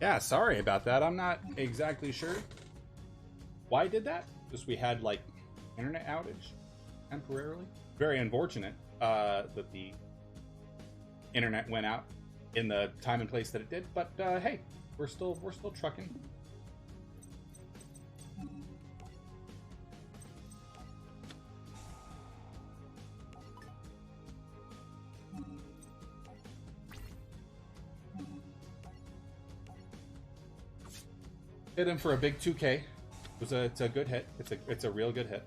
Yeah, sorry about that. I'm not exactly sure why I did that. Just we had like internet outage temporarily. Very unfortunate that the internet went out in the time and place that it did. But hey, we're still trucking. Hit him for a big 2K. It's a good hit. It's a real good hit.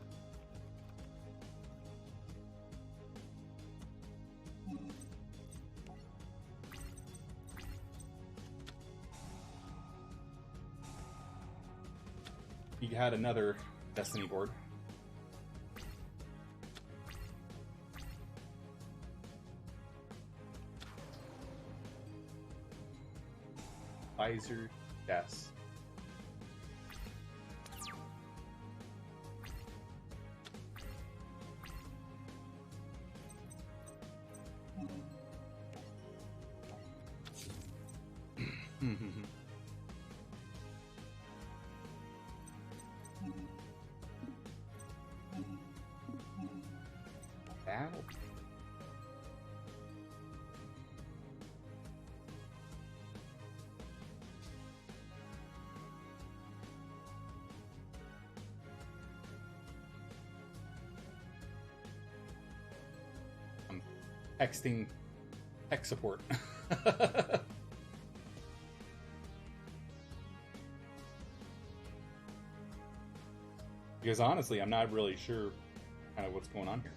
He had another Destiny board. Visor, yes. Battle. I'm texting tech support. Because honestly, I'm not really sure kind of what's going on here.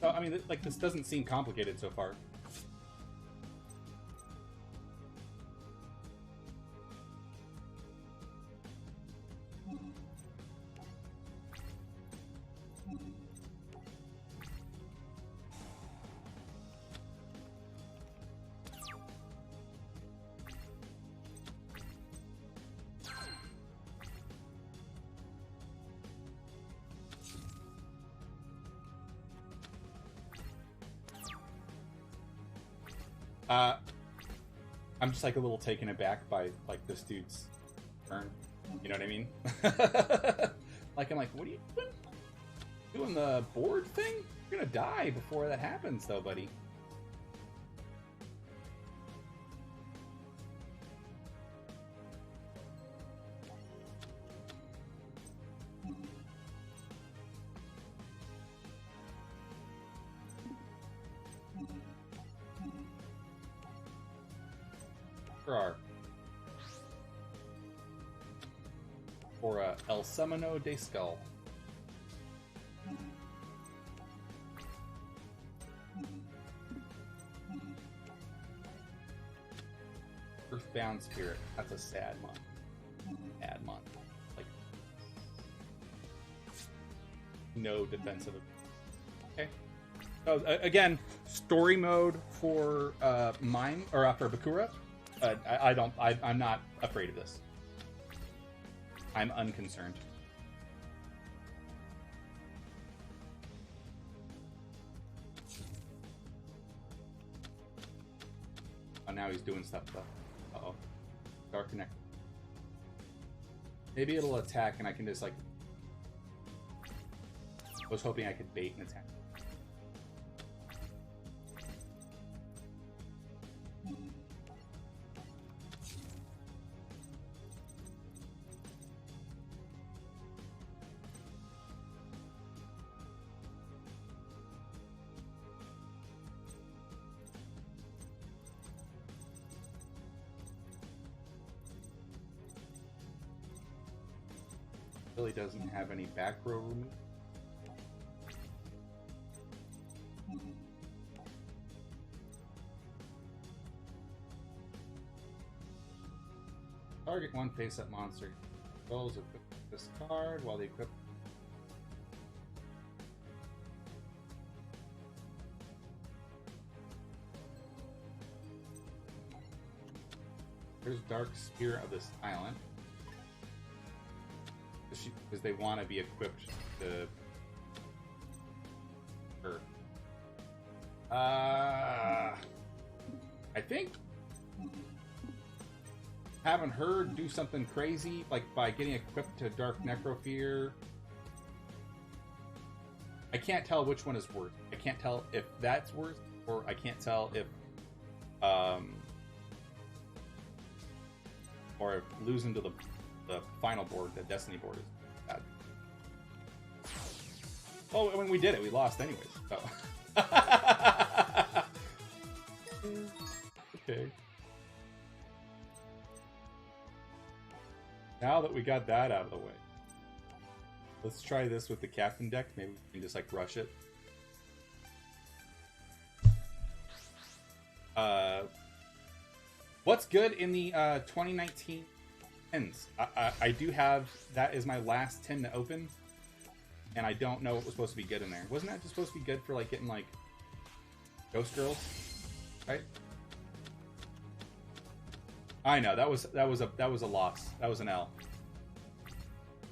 So, I mean, like, this doesn't seem complicated so far. I'm just like a little taken aback by like this dude's turn. You know what I mean? Like I'm like, what are you doing? Doing the board thing? You're gonna die before that happens, though, buddy. For El Semino de Skull. Earthbound Spirit. That's a sad month. Bad month. Like, no defensive. Okay. So, again, story mode for mine, or for Bakura. I'm not afraid of this. I'm unconcerned. Oh, now he's doing stuff though. Uh-oh. Dark Connect. Maybe it'll attack and I can just like... I was hoping I could bait an attack. Really doesn't have any back row removal. Target one face-up monster. Rolls equip this card while the equip. There's Dark Spear of this island. Because they want to be equipped to her. I think having her do something crazy, like by getting equipped to Dark Necrofear. I can't tell which one is worse. I can't tell if that's worse, or I can't tell if or if losing to the final board, the Destiny board, is bad. Oh, when we did it, we lost anyways. So. Okay. Now that we got that out of the way, let's try this with the captain deck. Maybe we can just like rush it. What's good in the 2019 tins? I do have, that is my last tin to open, and I don't know what was supposed to be good in there. Wasn't that just supposed to be good for like getting like Ghost Girls, right? I know that was a loss. That was an L.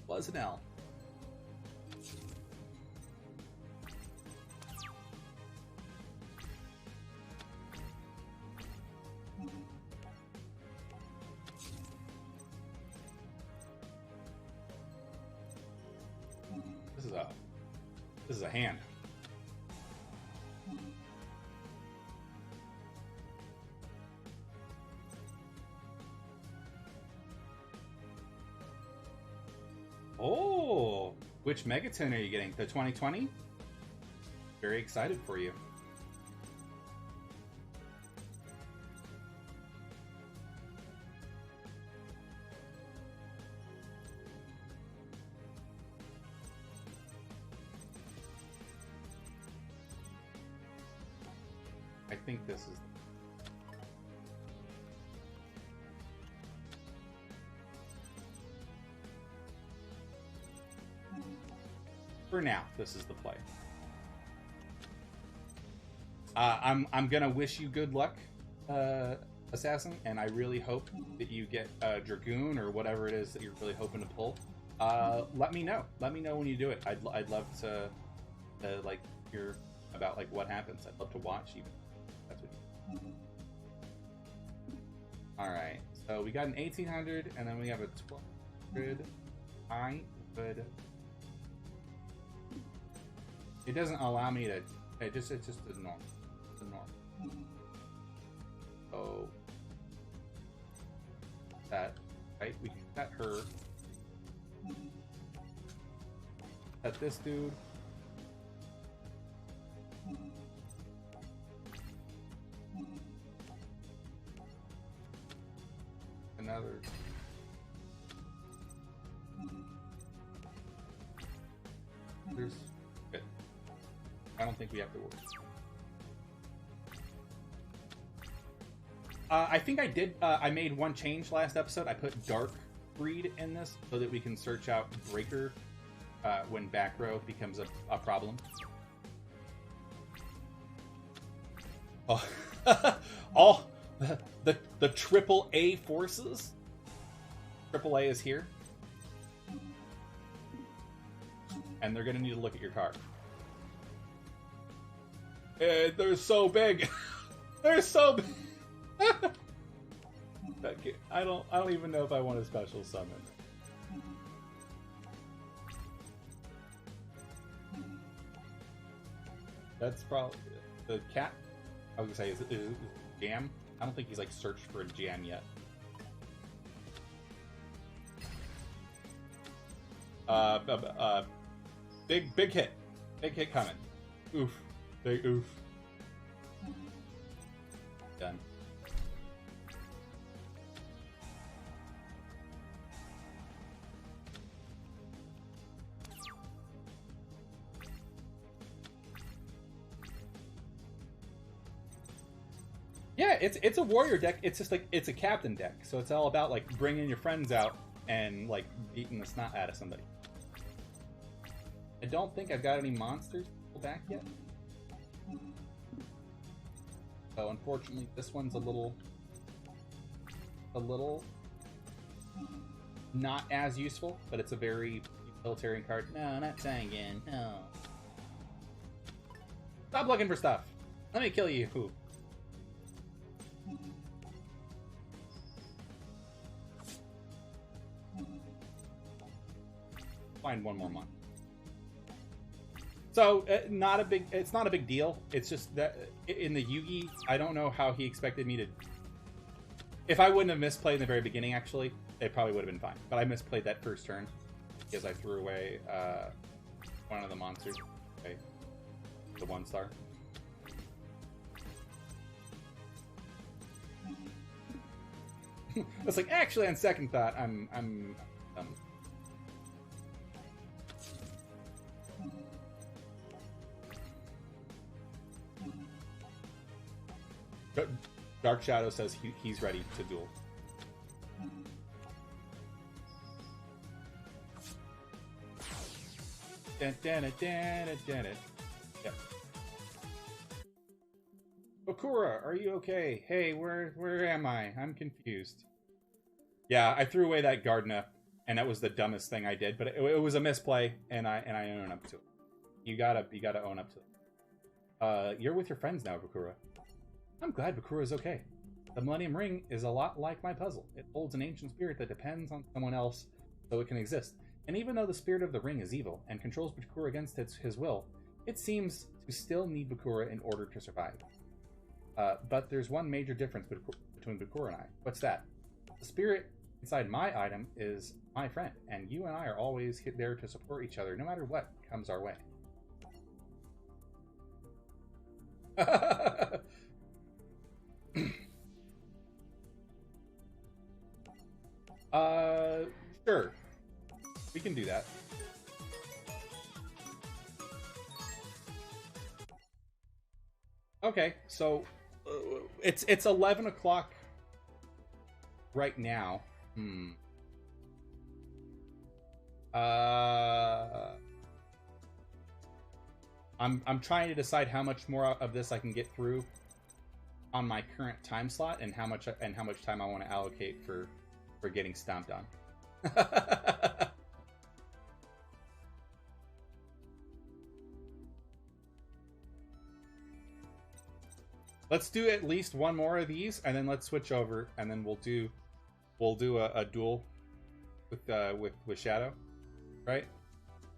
Was an L. This is a hand. Oh, which Megaton are you getting? The 2020? Very excited for you. I think this is... For now, this is the play. I'm gonna wish you good luck, Assassin, and I really hope that you get Dragoon or whatever it is that you're really hoping to pull. Let me know. Let me know when you do it. I'd love to like hear about like what happens. I'd love to watch even. That's what you... All right. So we got an 1800, and then we have a 1200. I would. It doesn't allow me to. It's just the norm. The norm. So that right. We can set her. Set this dude. Another. There's. Good. I don't think we have to worry. I think I did. I made one change last episode. I put Dark Breed in this so that we can search out Breaker when back row becomes a problem. Oh, all the triple A forces. Triple A is here, and they're gonna need to look at your card. They're so big. They're so big. I don't even know if I want a special summon. That's probably the cat. I was gonna say is jam. I don't think he's like searched for a jam yet. Big hit coming. Oof, big oof. Done. Yeah, it's a warrior deck. It's just like it's a captain deck, so it's all about like bringing your friends out and like beating the snot out of somebody. I don't think I've got any monsters back yet, so unfortunately this one's a little not as useful, but it's a very utilitarian card. No, not Sangan. No. Stop looking for stuff. Let me kill you. Find one more month. So it's not a big deal. It's just that in the Yugi, I don't know how he expected me to. If I wouldn't have misplayed in the very beginning, actually, it probably would have been fine. But I misplayed that first turn because I threw away one of the monsters. Okay. The 1-star. It's like, actually, on second thought, I'm Dark Shadow says he's ready to duel. Yep. Okura, are you okay? Hey, where am I? I'm confused. Yeah, I threw away that Gardena, and that was the dumbest thing I did, but it was a misplay, and I own up to it. You gotta own up to it. You're with your friends now, Bakura. I'm glad Bakura's okay. The Millennium Ring is a lot like my puzzle. It holds an ancient spirit that depends on someone else so it can exist. And even though the spirit of the ring is evil and controls Bakura against his will, it seems to still need Bakura in order to survive. But there's one major difference between Bakura and I. What's that? The spirit inside my item is my friend, and you and I are always there to support each other no matter what comes our way. Sure. We can do that. Okay, so it's 11 o'clock right now. I'm trying to decide how much more of this I can get through on my current time slot, and how much time I want to allocate for getting stomped on. Let's do at least one more of these, and then let's switch over, and then we'll do a duel with Shadow, right?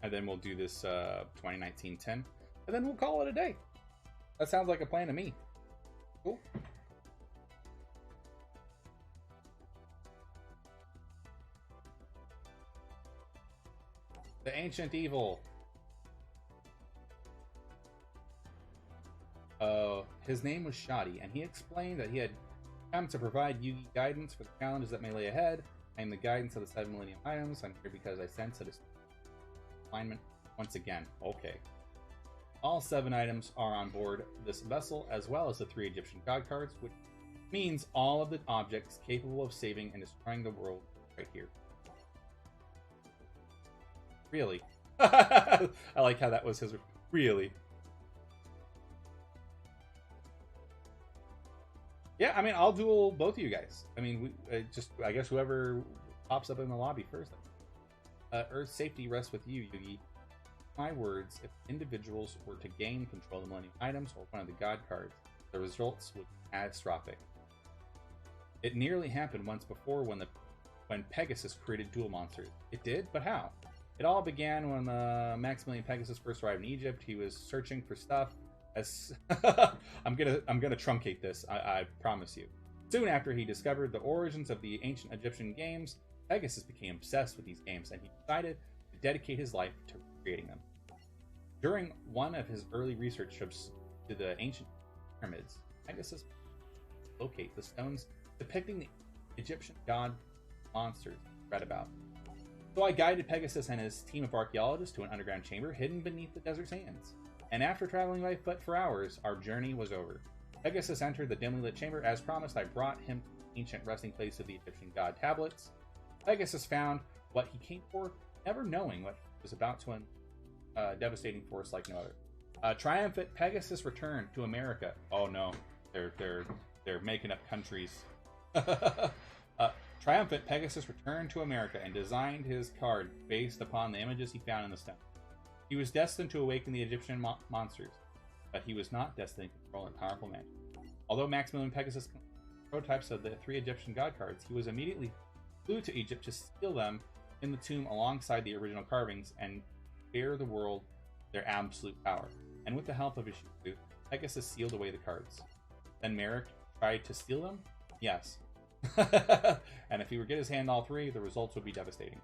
And then we'll do this 2019-10, and then we'll call it a day. That sounds like a plan to me. Cool. The Ancient Evil. His name was Shoddy, and he explained that he had come to provide Yugi guidance for the challenges that may lay ahead. I am the guidance of the 7 Millennium items. I'm here because I sense that it's alignment once again. Okay. All 7 items are on board this vessel, as well as the 3 Egyptian god cards, which means all of the objects capable of saving and destroying the world right here. Really? I like how that was his... Really? Yeah, I mean, I'll duel both of you guys. I mean, I guess whoever pops up in the lobby first. Earth's safety rests with you, Yugi. My words, if individuals were to gain control of the Millennium items or one of the god cards, the results would be catastrophic. It nearly happened once before when Pegasus created duel monsters. It did, but how? It all began when Maximilian Pegasus first arrived in Egypt. He was searching for stuff. I'm gonna truncate this. I promise you. Soon after he discovered the origins of the ancient Egyptian games, Pegasus became obsessed with these games, and he decided to dedicate his life to creating them. During one of his early research trips to the ancient pyramids, Pegasus located the stones depicting the Egyptian god monsters he read about. So I guided Pegasus and his team of archaeologists to an underground chamber hidden beneath the desert sands. And after traveling by foot for hours, our journey was over. Pegasus entered the dimly lit chamber. As promised, I brought him to the ancient resting place of the Egyptian god tablets. Pegasus found what he came for, never knowing what was about to devastating force like no other. Triumphant Pegasus returned to America. Oh no, they're making up countries. Triumphant Pegasus returned to America and designed his card based upon the images he found in the stone. He was destined to awaken the Egyptian monsters, but he was not destined to control a powerful magic. Although Maximilian Pegasus prototypes of the 3 Egyptian god cards, he was immediately flew to Egypt to steal them in the tomb alongside the original carvings and bear the world their absolute power. And with the help of Ishizu, Pegasus sealed away the cards. Then Merrick tried to steal them? Yes. And if he would get his hand all 3, the results would be devastating.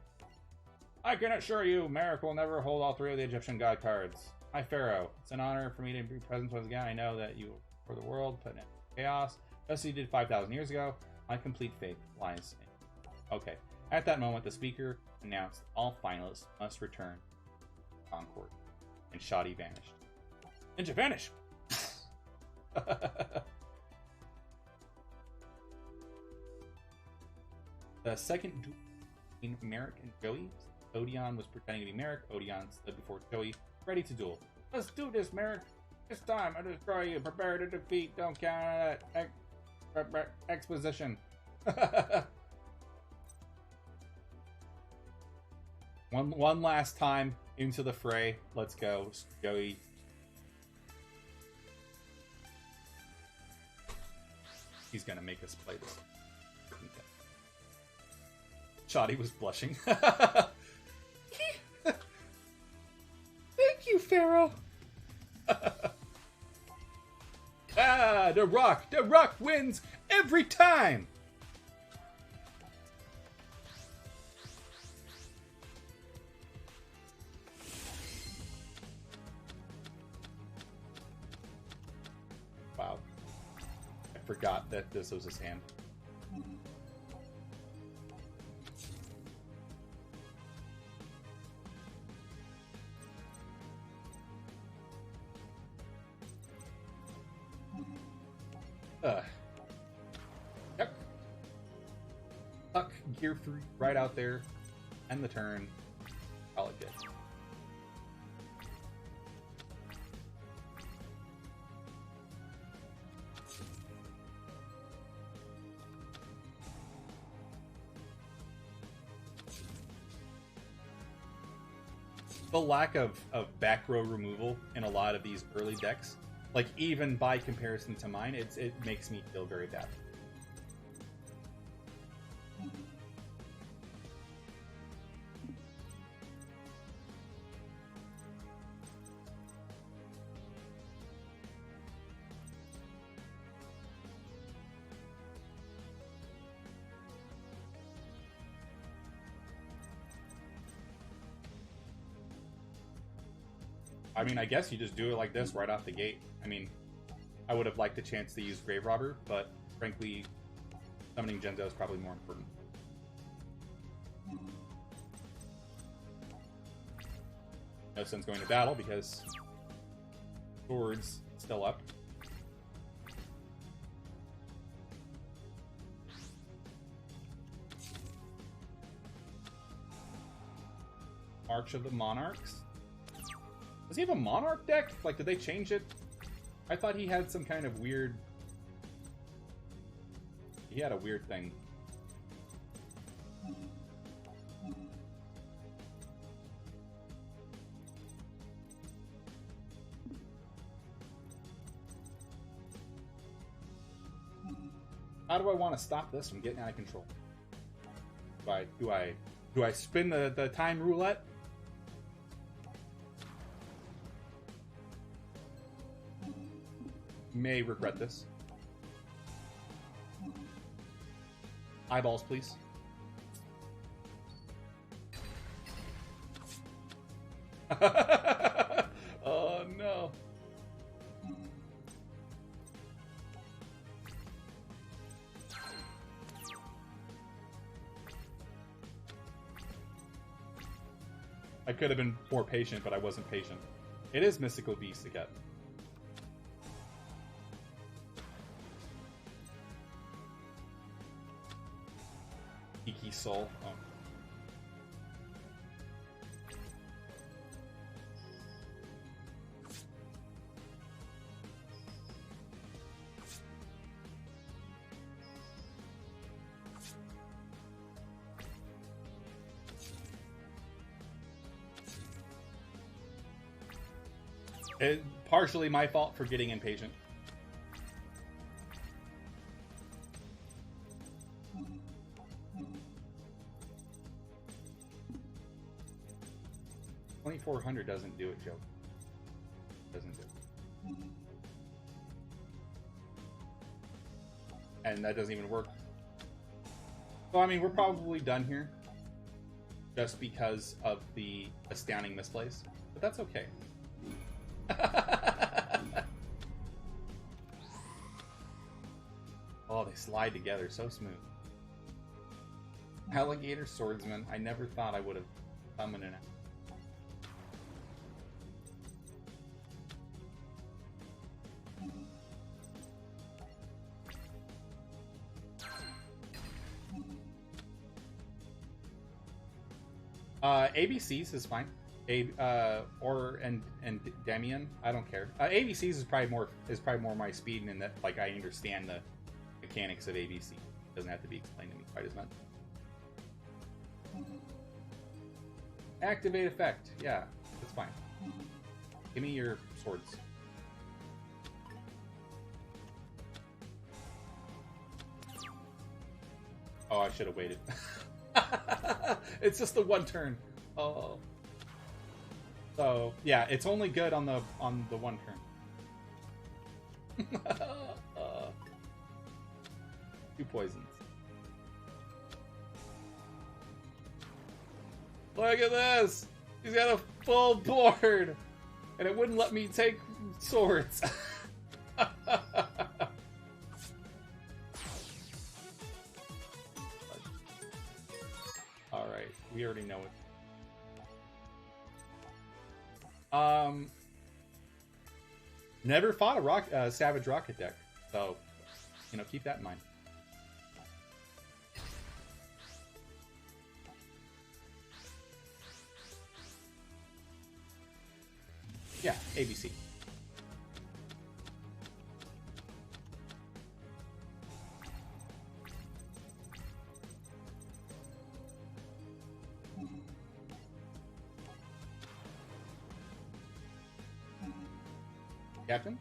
I can assure you, Merrick will never hold all 3 of the Egyptian god cards. Hi, Pharaoh. It's an honor for me to be present once again. I know that you for the world, put in chaos, just as you did 5,000 years ago. My complete faith lies in. Okay. At that moment, the speaker announced all finalists must return to Concord, and Shoddy vanished. Ninja vanish! The second duel between Merrick and Joey. Odeon was pretending to be Merrick. Odeon stood before Joey, ready to duel. Let's do this, Merrick. This time, I'll destroy you. Prepare to defeat. Don't count on that exposition. One last time into the fray. Let's go, Joey. He's gonna make us play this. Shoddy was blushing. Thank you, Pharaoh. The Rock wins every time. Wow. I forgot that this was his hand. Yep. Puck, gear 3, right out there. End the turn. Call it good. The lack of back row removal in a lot of these early decks, like even by comparison to mine, it makes me feel very bad. I mean, I guess you just do it like this right off the gate. I mean, I would have liked a chance to use Grave Robber, but frankly, summoning Genzo is probably more important. No sense going to battle because Sword's still up. March of the Monarchs. Does he have a Monarch deck? Like, did they change it? I thought he had some kind of weird... He had a weird thing. How do I want to stop this from getting out of control? Do I spin the time roulette? May regret this. Eyeballs, please. Oh no. I could have been more patient, but I wasn't patient. It is Mystical Beast again. Iki Soul. Oh. Partially my fault for getting impatient. $2,400 doesn't do it, Joe. Doesn't do it. And that doesn't even work. Well, I mean, we're probably done here. Just because of the astounding misplays. But that's okay. Oh, they slide together so smooth. Alligator swordsman. I never thought I would have come in and out. ABCs is fine. And Demian, I don't care. ABCs is probably more my speed, and in that like I understand the mechanics of ABC. It doesn't have to be explained to me quite as much. Activate effect, yeah, that's fine. Give me your swords. Oh, I should have waited. It's just the one turn. Oh. So yeah, it's only good on the one turn. 2 poisons. Look at this! He's got a full board! And it wouldn't let me take swords. Alright, we already know it. Never fought a Savage Rocket deck, so, you know, keep that in mind. Yeah, ABC. Captain?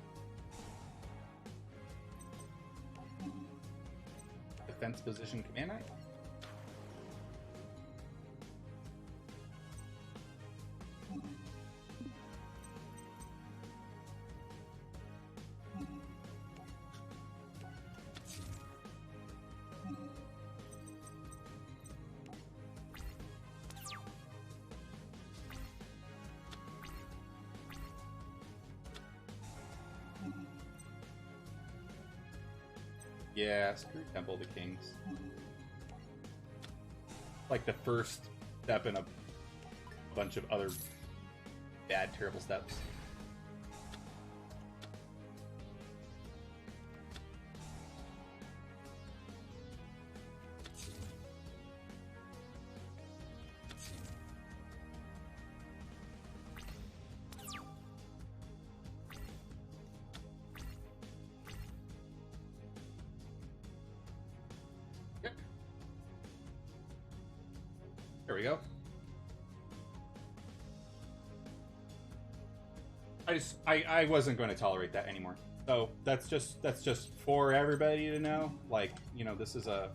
Defense position command knight? Yeah, screw Temple of the Kings. Like the first step in a bunch of other bad, terrible steps. There we go. I wasn't going to tolerate that anymore. So that's just for everybody to know. Like, you know, this is a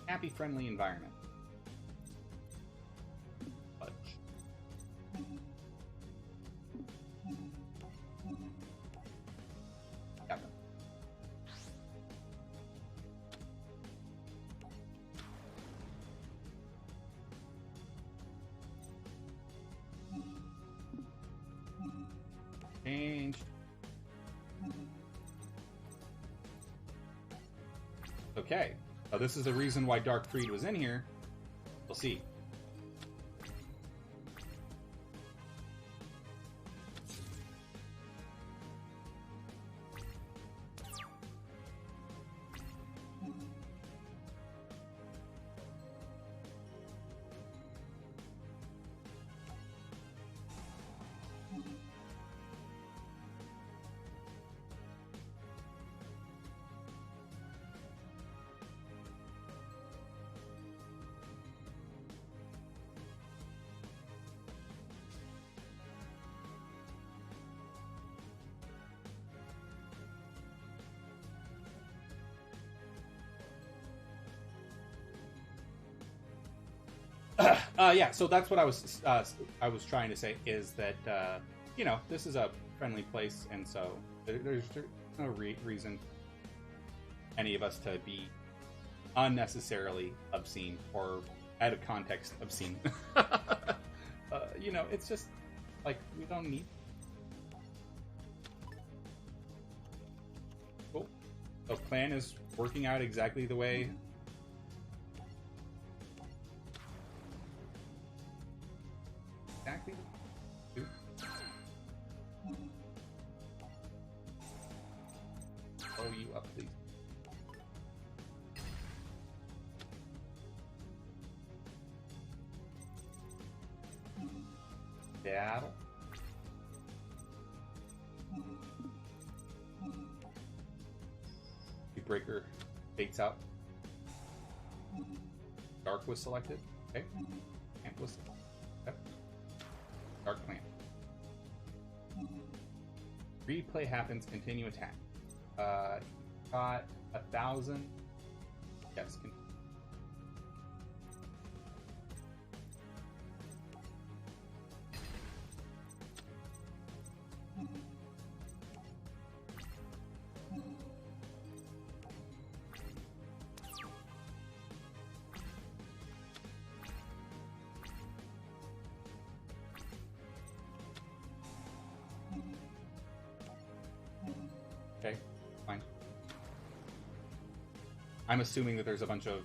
happy, friendly environment. Changed. Okay. Now this is the reason why Dark Creed was in here. We'll see. Yeah, so that's what I was trying to say is that you know, this is a friendly place, and so there's no reason any of us to be unnecessarily obscene or out of context obscene. You know, it's just like we don't need. Cool. The plan is working out exactly the way. Exactly. Blow you up, please. Battle. Breaker baits out. Dark was selected. Okay. Amp was selected. Okay. Dark Clamp. Replay happens. Continue attack. Got 1,000. Yes. Okay, fine. I'm assuming that there's a bunch of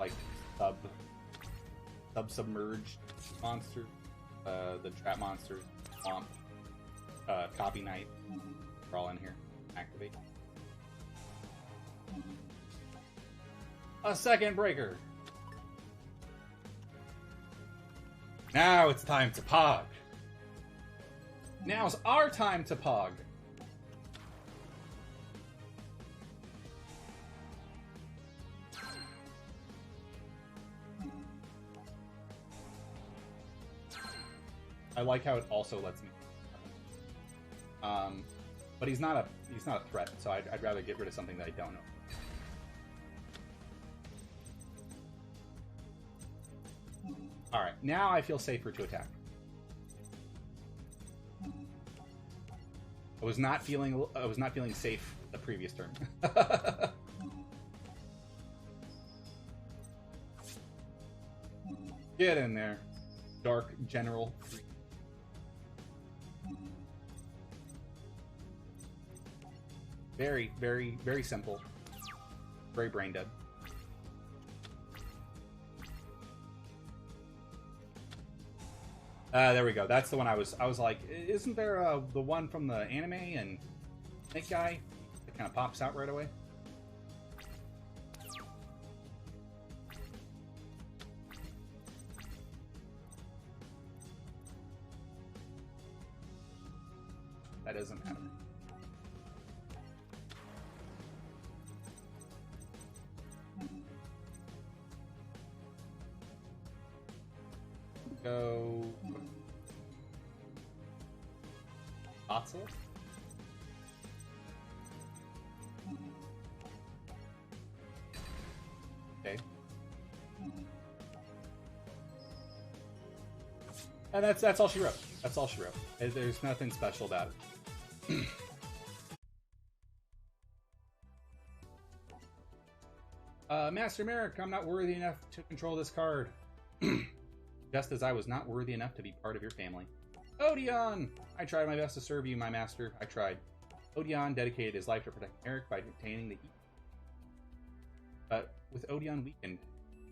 like submerged monsters, the trap monsters, swamp, copy knight. They're all in here. Activate. A second breaker. Now it's time to pog. Now's our time to pog. I like how it also lets me. But he's not a threat, so I'd rather get rid of something that I don't know. All right, now I feel safer to attack. I was not feeling safe the previous turn. Get in there, Dark General. Very, very, very simple. Very brain dead. There we go. That's the one I was like, isn't there the one from the anime and Snake Guy that kind of pops out right away? That doesn't matter. Go Otzel? Okay. And that's all she wrote. That's all she wrote. There's nothing special about it. Master Merrick, I'm not worthy enough to control this card. Just as I was not worthy enough to be part of your family. Odeon! I tried my best to serve you, my master. I tried. Odeon dedicated his life to protect Merrick by obtaining the But with Odeon weakened,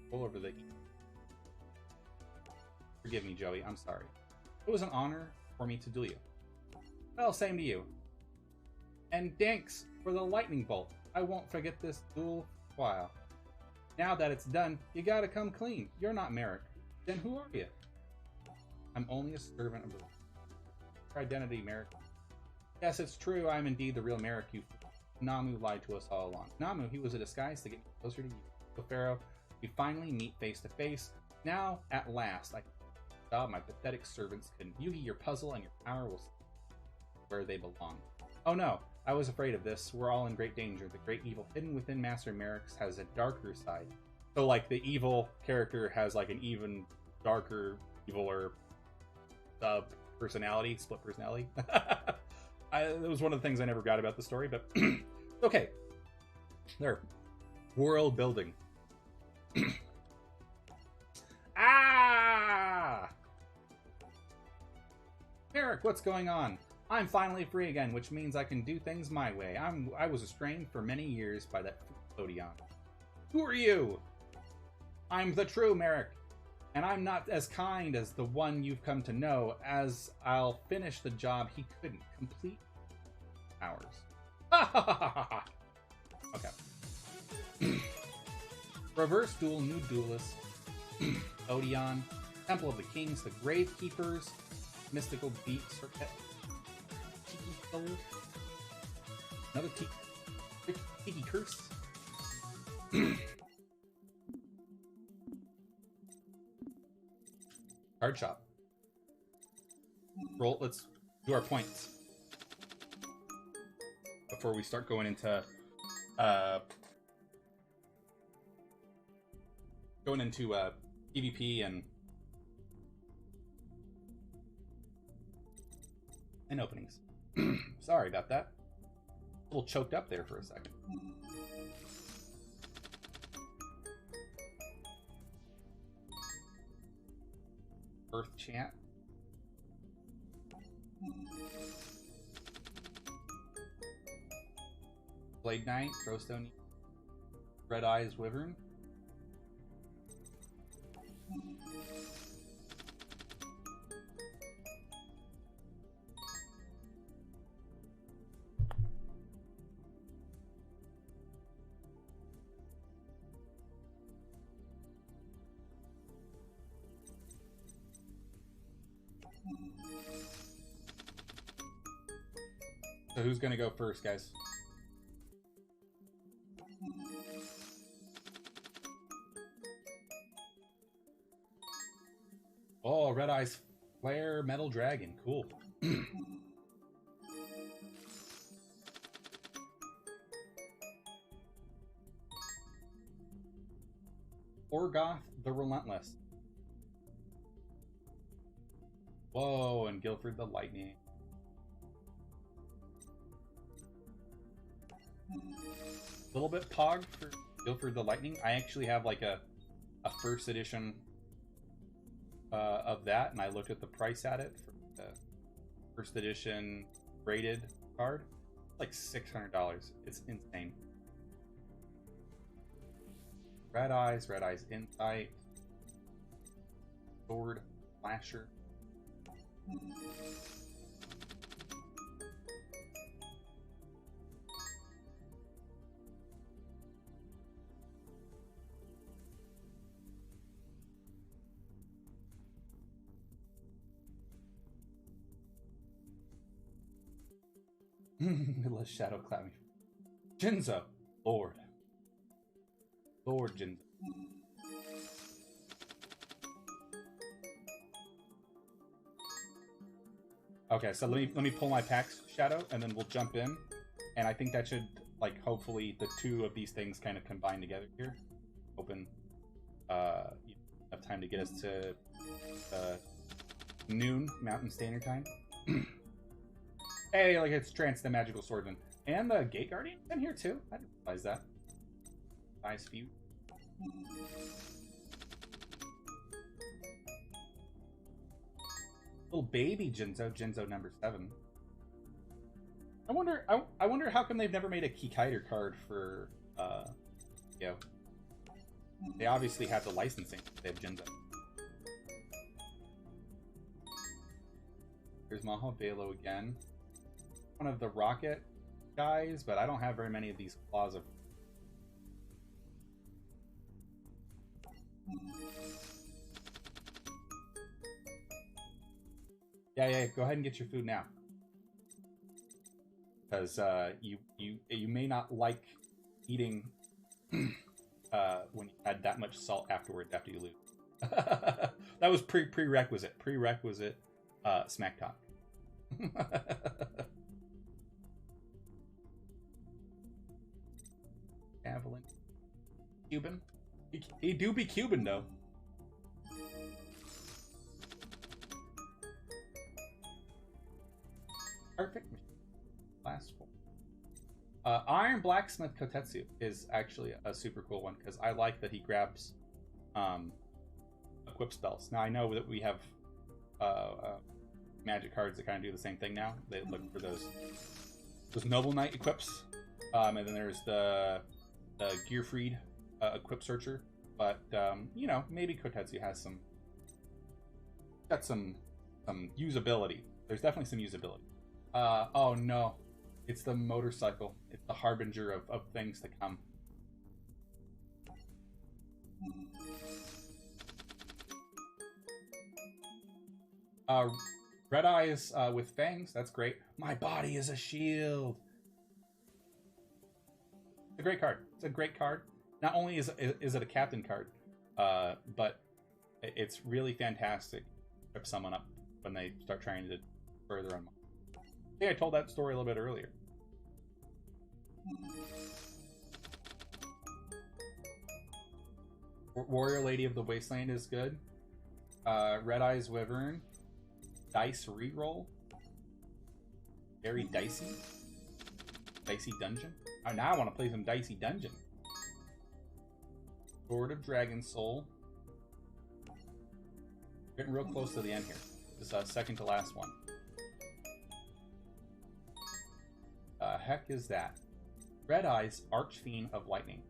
control over the Forgive me, Joey. I'm sorry. It was an honor for me to duel you. Well, same to you. And thanks for the lightning bolt. I won't forget this duel for a while. Now that it's done, you gotta come clean. You're not Merrick. Then who are you? I'm only a servant of the Your identity, Merrick. Yes, it's true. I'm indeed the real Merrick. Namu lied to us all along. Namu, he was a disguise to get me closer to you. So, Pharaoh, we finally meet face to face. Now, at last, I my pathetic servants can Yugi your puzzle and your power will where they belong. Oh no, I was afraid of this. We're all in great danger. The great evil hidden within Master Merrick's has a darker side. So like the evil character has like an even darker, eviler personality, split personality. That was one of the things I never got about the story, but okay. There. World building. Ah! Eric, what's going on? I'm finally free again, which means I can do things my way. I was restrained for many years by that Odion. Who are you? I'm the true Merrick, and I'm not as kind as the one you've come to know, as I'll finish the job he couldn't complete ours. Okay. Reverse duel, new duelist. Odion, Temple of the Kings, the Gravekeepers, Mystical Beat Circuit, Tiki Soul, another Tiki Curse. Card shop. Roll. Let's do our points before we start going into PvP and openings. Sorry about that. A little choked up there for a second. Earth Chant. Blade Knight, Throwstone, Red Eyes Wyvern. So who's gonna go first, guys? Oh, Red Eyes Flare Metal Dragon. Cool. Orgoth the Relentless. Whoa, and Guilford the Lightning. A little bit pog for Guilford the Lightning. I actually have like a first edition of that, and I looked at the price at it for the first edition graded card. Like $600. It's insane. Red Eyes Insight, Sword, Flasher. Let Shadow clap me. Jinzo, Lord Jinzo. Okay, so let me pull my packs, Shadow, and then we'll jump in. And I think that should, like, hopefully the two of these things kind of combine together here. Open enough time to get us to noon Mountain Standard Time. Hey, like, it's Trance the Magical Swordsman. And the Gate Guardian in here too. I didn't realize that. Nice few. Little baby Jinzo number 7. I wonder how come they've never made a Kikaider card for Yo. They obviously have the licensing. They have Jinzo. Here's Maho Velo again. One of the rocket guys, but I don't have very many of these claws of. Yeah, go ahead and get your food now, because you may not like eating when you had that much salt afterwards after you lose. That was prerequisite smack talk. Javelin. Cuban. He do be Cuban though. Perfect. Last one. Iron Blacksmith Kotetsu is actually a super cool one because I like that he grabs equip spells. Now I know that we have magic cards that kind of do the same thing now. They look for those Noble Knight equips, and then there's the Gearfried equip searcher. But you know, maybe Kotetsu has some usability. There's definitely some usability. Oh no. It's the motorcycle. It's the harbinger of things to come. Red Eyes with fangs. That's great. My body is a shield. It's a great card. It's a great card. Not only is it a captain card, but it's really fantastic to trip someone up when they start trying to further on. I think I told that story a little bit earlier. Warrior Lady of the Wasteland is good. Red Eyes Wyvern. Dice Reroll. Very dicey. Dicey Dungeon. Oh, now I want to play some Dicey Dungeon. Sword of Dragon Soul. Getting real close to the end here. This is second to last one. Heck is that? Red Eyes, Archfiend of Lightning.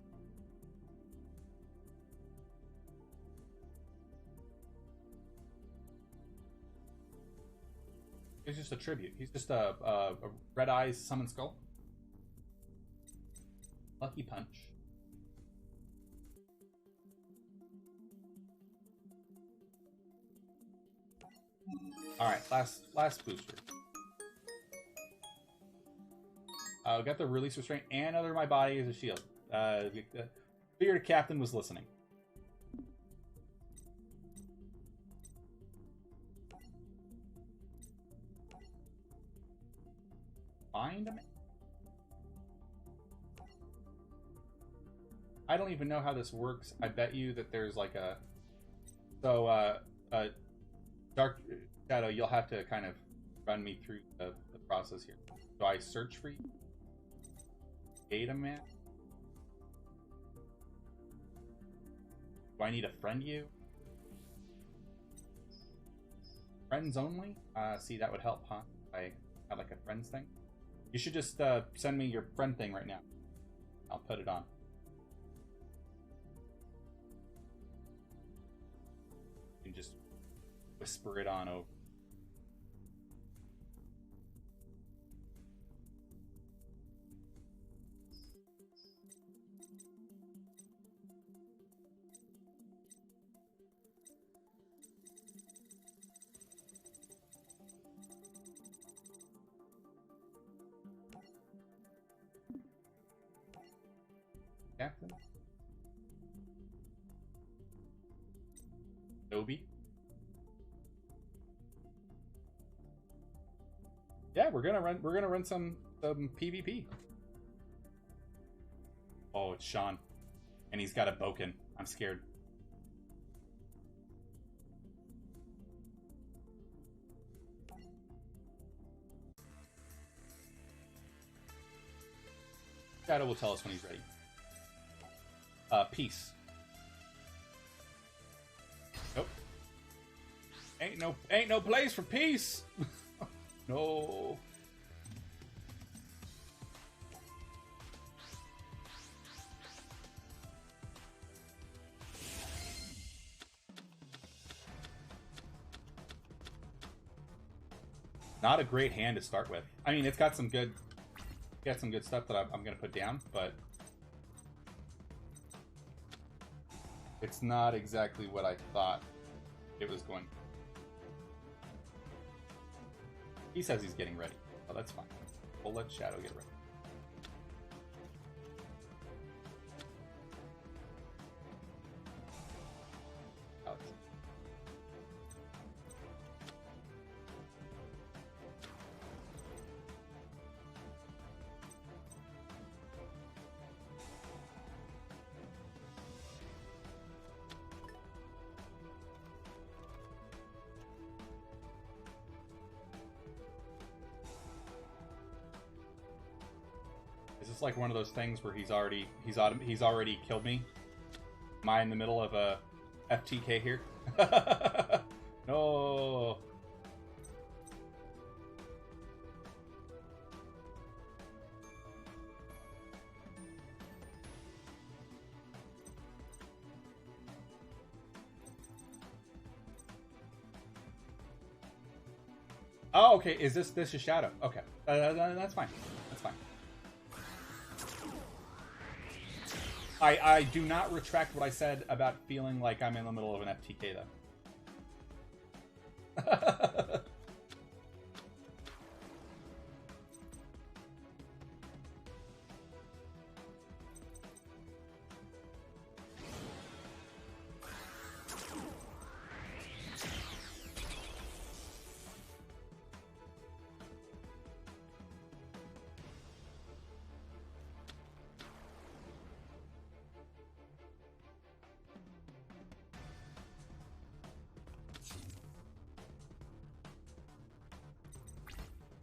He's just a tribute. He's just a Red Eyes Summon Skull. Lucky Punch. Alright, last booster. We got the Release Restraint and another My Body is a Shield. Figured a captain was listening. Find him. I don't even know how this works. I bet you that there's like a... So, Dark Shadow, you'll have to kind of run me through the process here. Do I search for you? Data map? Do I need to friend you? Friends only? See, that would help, huh? If I had like a friends thing. You should just send me your friend thing right now. I'll put it on. You can just whisper it on over. Captain? Obi? Yeah, we're gonna run some PvP. Oh, it's Sean. And he's got a Boken. I'm scared. Shadow will tell us when he's ready. Peace. Nope. Ain't no place for peace. No. Not a great hand to start with. I mean, it's got some good stuff that I'm gonna put down, but it's not exactly what I thought it was going. He says he's getting ready. Oh, that's fine. We'll let Shadow get ready. Alex. it's like one of those things where he's already killed me. Am I in the middle of a FTK here? No. Oh, okay. Is this is Shadow? Okay, that's fine. That's fine. I do not retract what I said about feeling like I'm in the middle of an FTK though.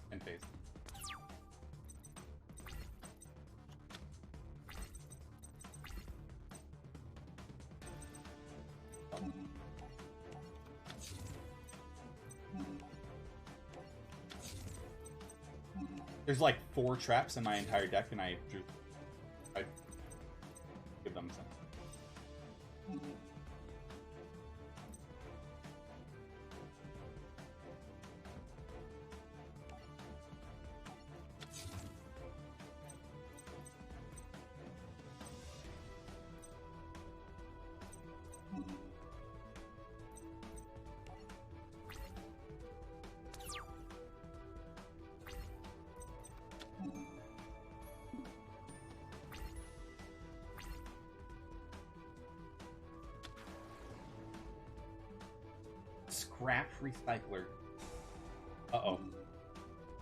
And phase. There's like 4 traps in my entire deck, and I give them some. Scrap Recycler. Uh-oh.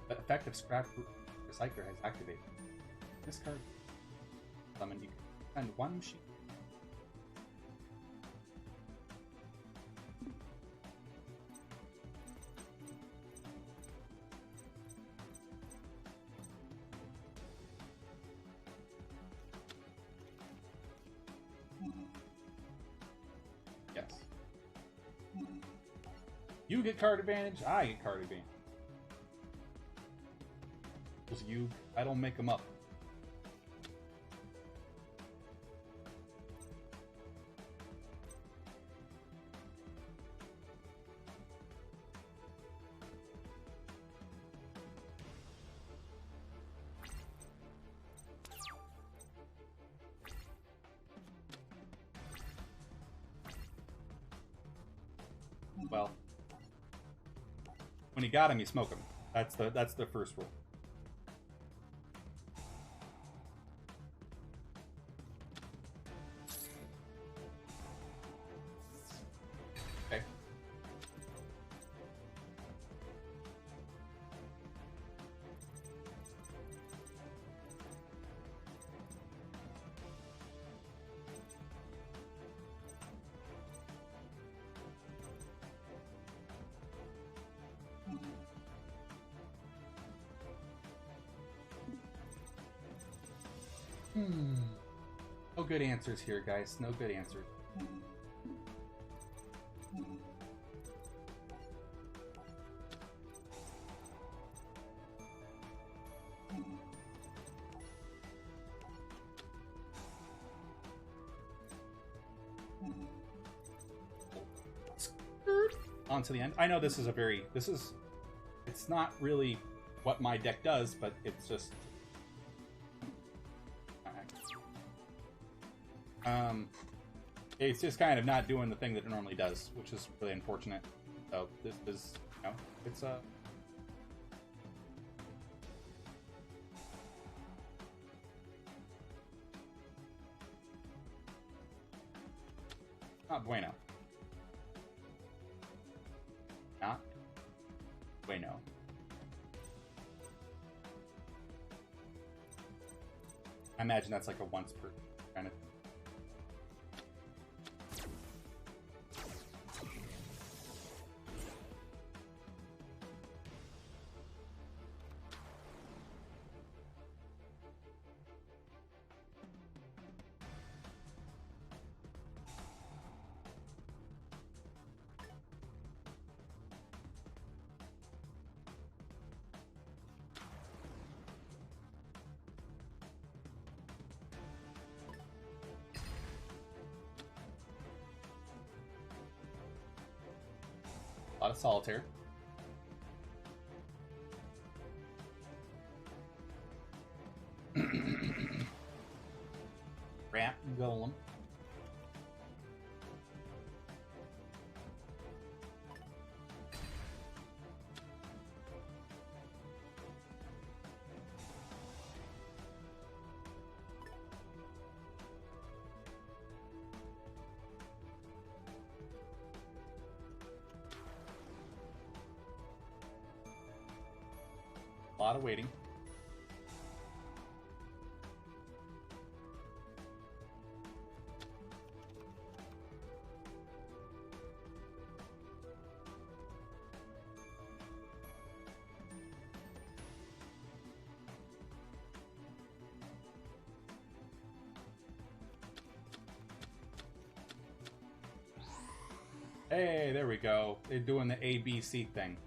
The effect of Scrap Recycler has activated. This card. Summon, you can spend 1 sheet. Yes. You get card advantage, I get card advantage. Because you, I don't make them up. Well, when you got him, you smoke him. That's the first rule. Okay. No good answers here, guys. No good answers. On to the end. I know this is it's not really what my deck does, but it's just it's just kind of not doing the thing that it normally does, which is really unfortunate. So this is, you know, it's not bueno. Not bueno. I imagine that's like a once per kind of thing. lot of solitaire. Rat golem. A lot of waiting. Hey, there we go. They're doing the ABC thing.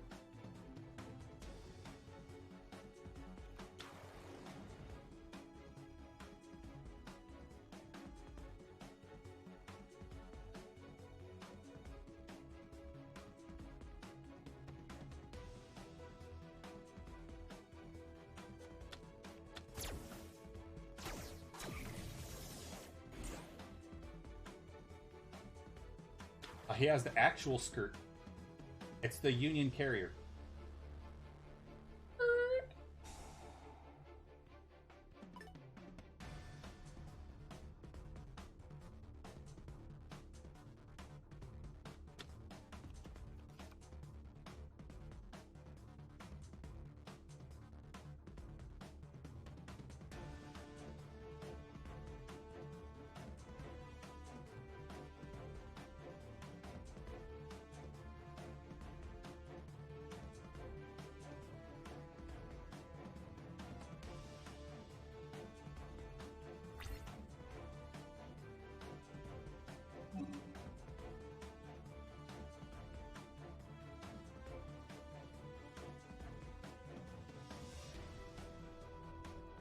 He has the actual skirt. It's the Union Carrier.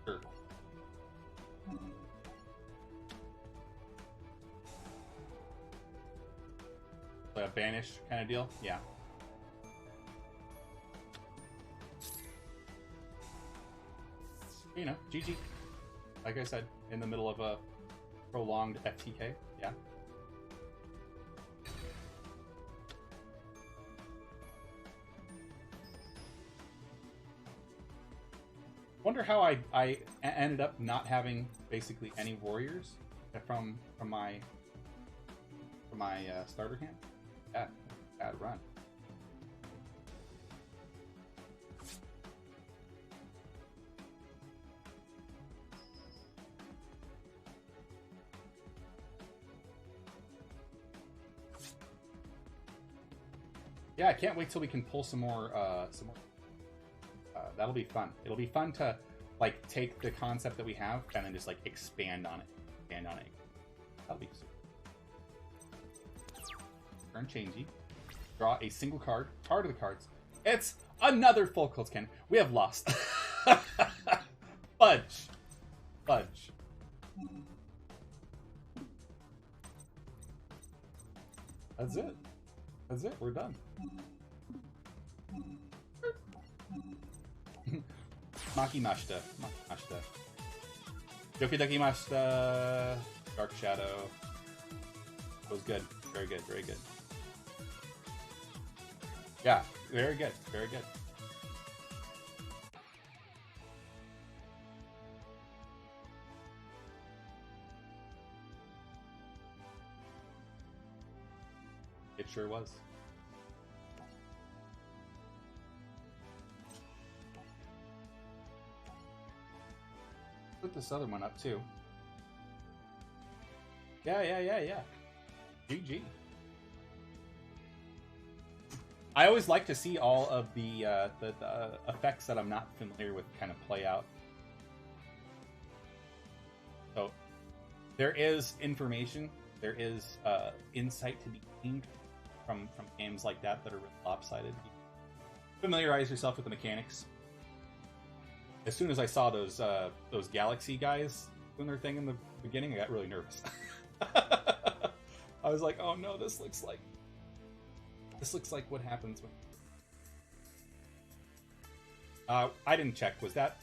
Sure. Like a banish kind of deal? Yeah. You know, GG. Like I said, in the middle of a prolonged FTK. Yeah. Wonder how I ended up not having basically any warriors from my starter hand. Bad run. Yeah, I can't wait till we can pull some more. That'll be fun. It'll be fun to like take the concept that we have and then just like expand on it. That'll be super. Turn changey. Draw a single card. Card of the cards. It's another full close cannon. We have lost. Fudge. That's it. We're done. Makimashita. Dokidokimashita. Dark Shadow. That was good. Very good. Yeah, very good. It sure was. Put this other one up too. Yeah. GG. I always like to see all of the effects that I'm not familiar with kind of play out. So there is information, there is insight to be gained from games like that are really lopsided. Familiarize yourself with the mechanics. As soon as I saw those Galaxy guys doing their thing in the beginning, I got really nervous. I was like, oh no, this looks like This looks like what happens when... I didn't check. Was that...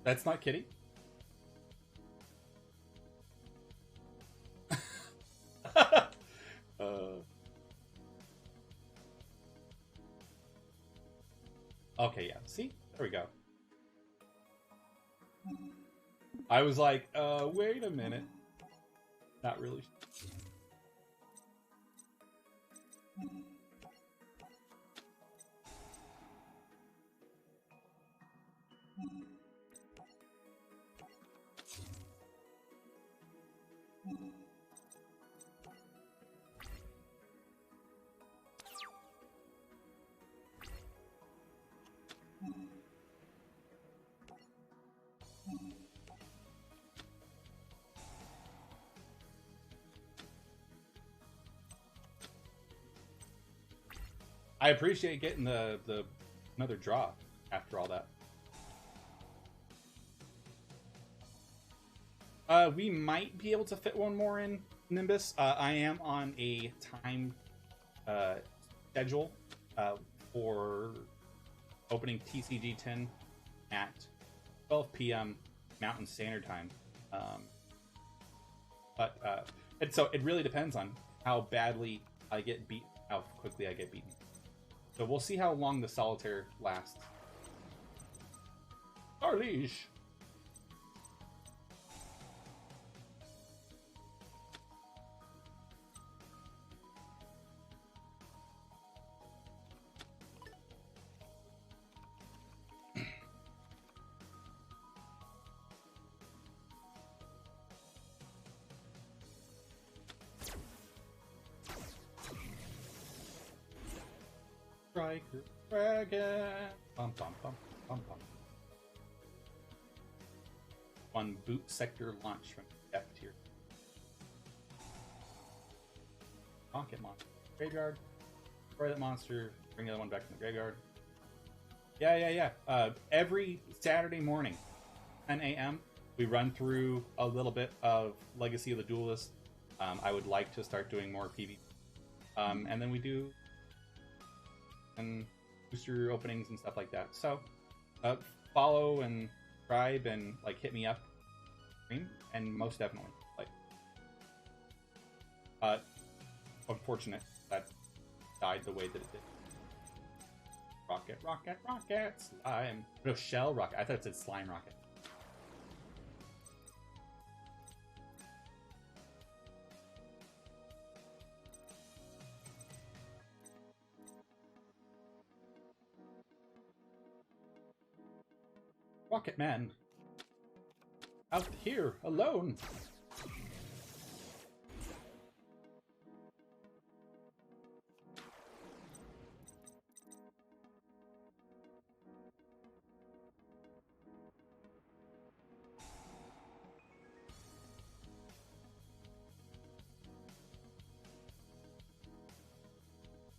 That's not Kitty? Okay, yeah. See? There we go. I was like, wait a minute. Not really. I appreciate getting the another draw after all that. We might be able to fit one more in Nimbus. I am on a time schedule for opening TCG 10 at 12 p.m. Mountain Standard Time. And so it really depends on how badly I get beat, how quickly I get beaten. So we'll see how long the solitaire lasts. Arlige! Striker Dragon. Bum bum bum bum bum. One boot sector launch from F tier. Rocket monster. Graveyard. Destroy that monster. Bring the other one back from the graveyard. Yeah. Every Saturday morning, 10 a.m., we run through a little bit of Legacy of the Duelist. I would like to start doing more PvP. And then we do and booster openings and stuff like that. So follow and subscribe and like hit me up, and most definitely like unfortunate that died the way that it did. Rocket, slime. No, shell rocket. I thought it said slime rocket. Rocket Man. Out here, alone.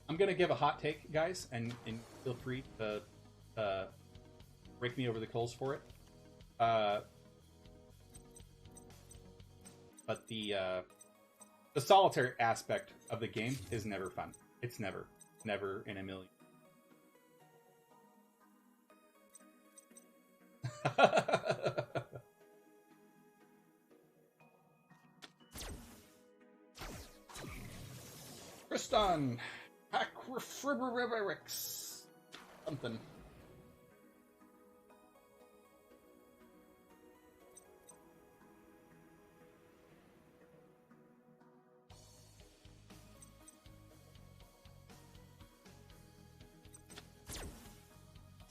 I'm gonna give a hot take, guys, and feel free to break me over the coals for it. But the solitaire aspect of the game is never fun. It's never in a million. Kriston, Acrofriberix, something.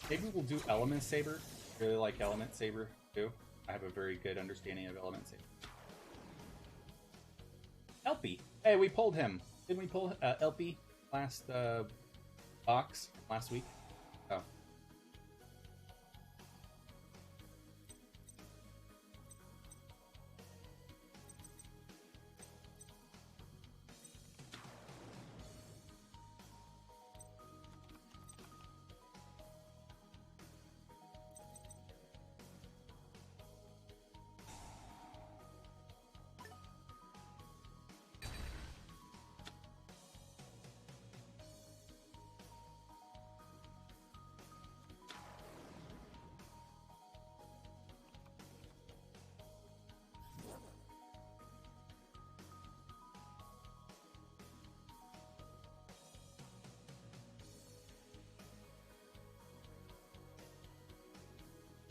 Maybe we'll do Element Saber Really like Element Saber too. I have a very good understanding of Element Saber. Elpie. Hey, we pulled him. Didn't we pull Elpie last box last week? Oh.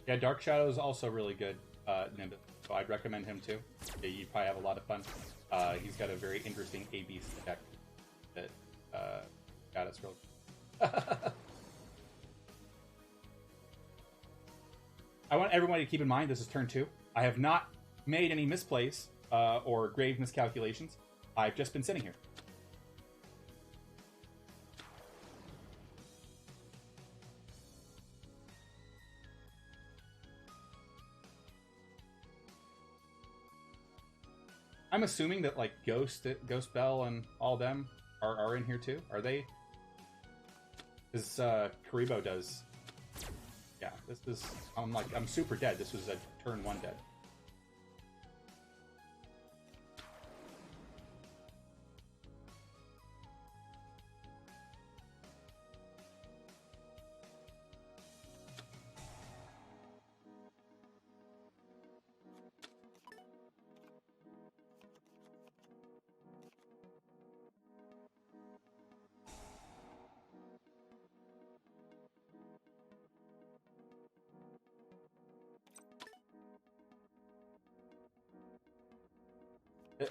Yeah, Dark Shadow is also really good, Nimbus. So I'd recommend him too. Yeah, you'd probably have a lot of fun. He's got a very interesting A/B deck that got us real. I want everybody to keep in mind this is turn 2. I have not made any misplays or grave miscalculations. I've just been sitting here. I'm assuming that like Ghost Bell and all them are in here too. Are they? Because Karibo does. Yeah, this is. I'm super dead. This was a turn 1 dead.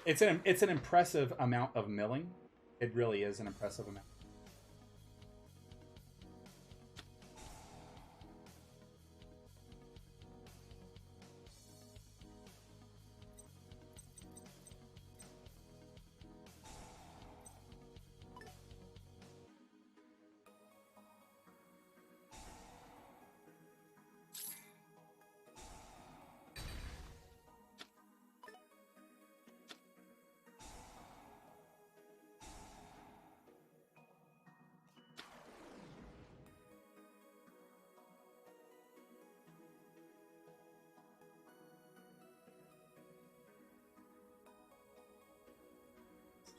It's an impressive amount of milling. It really is an impressive amount.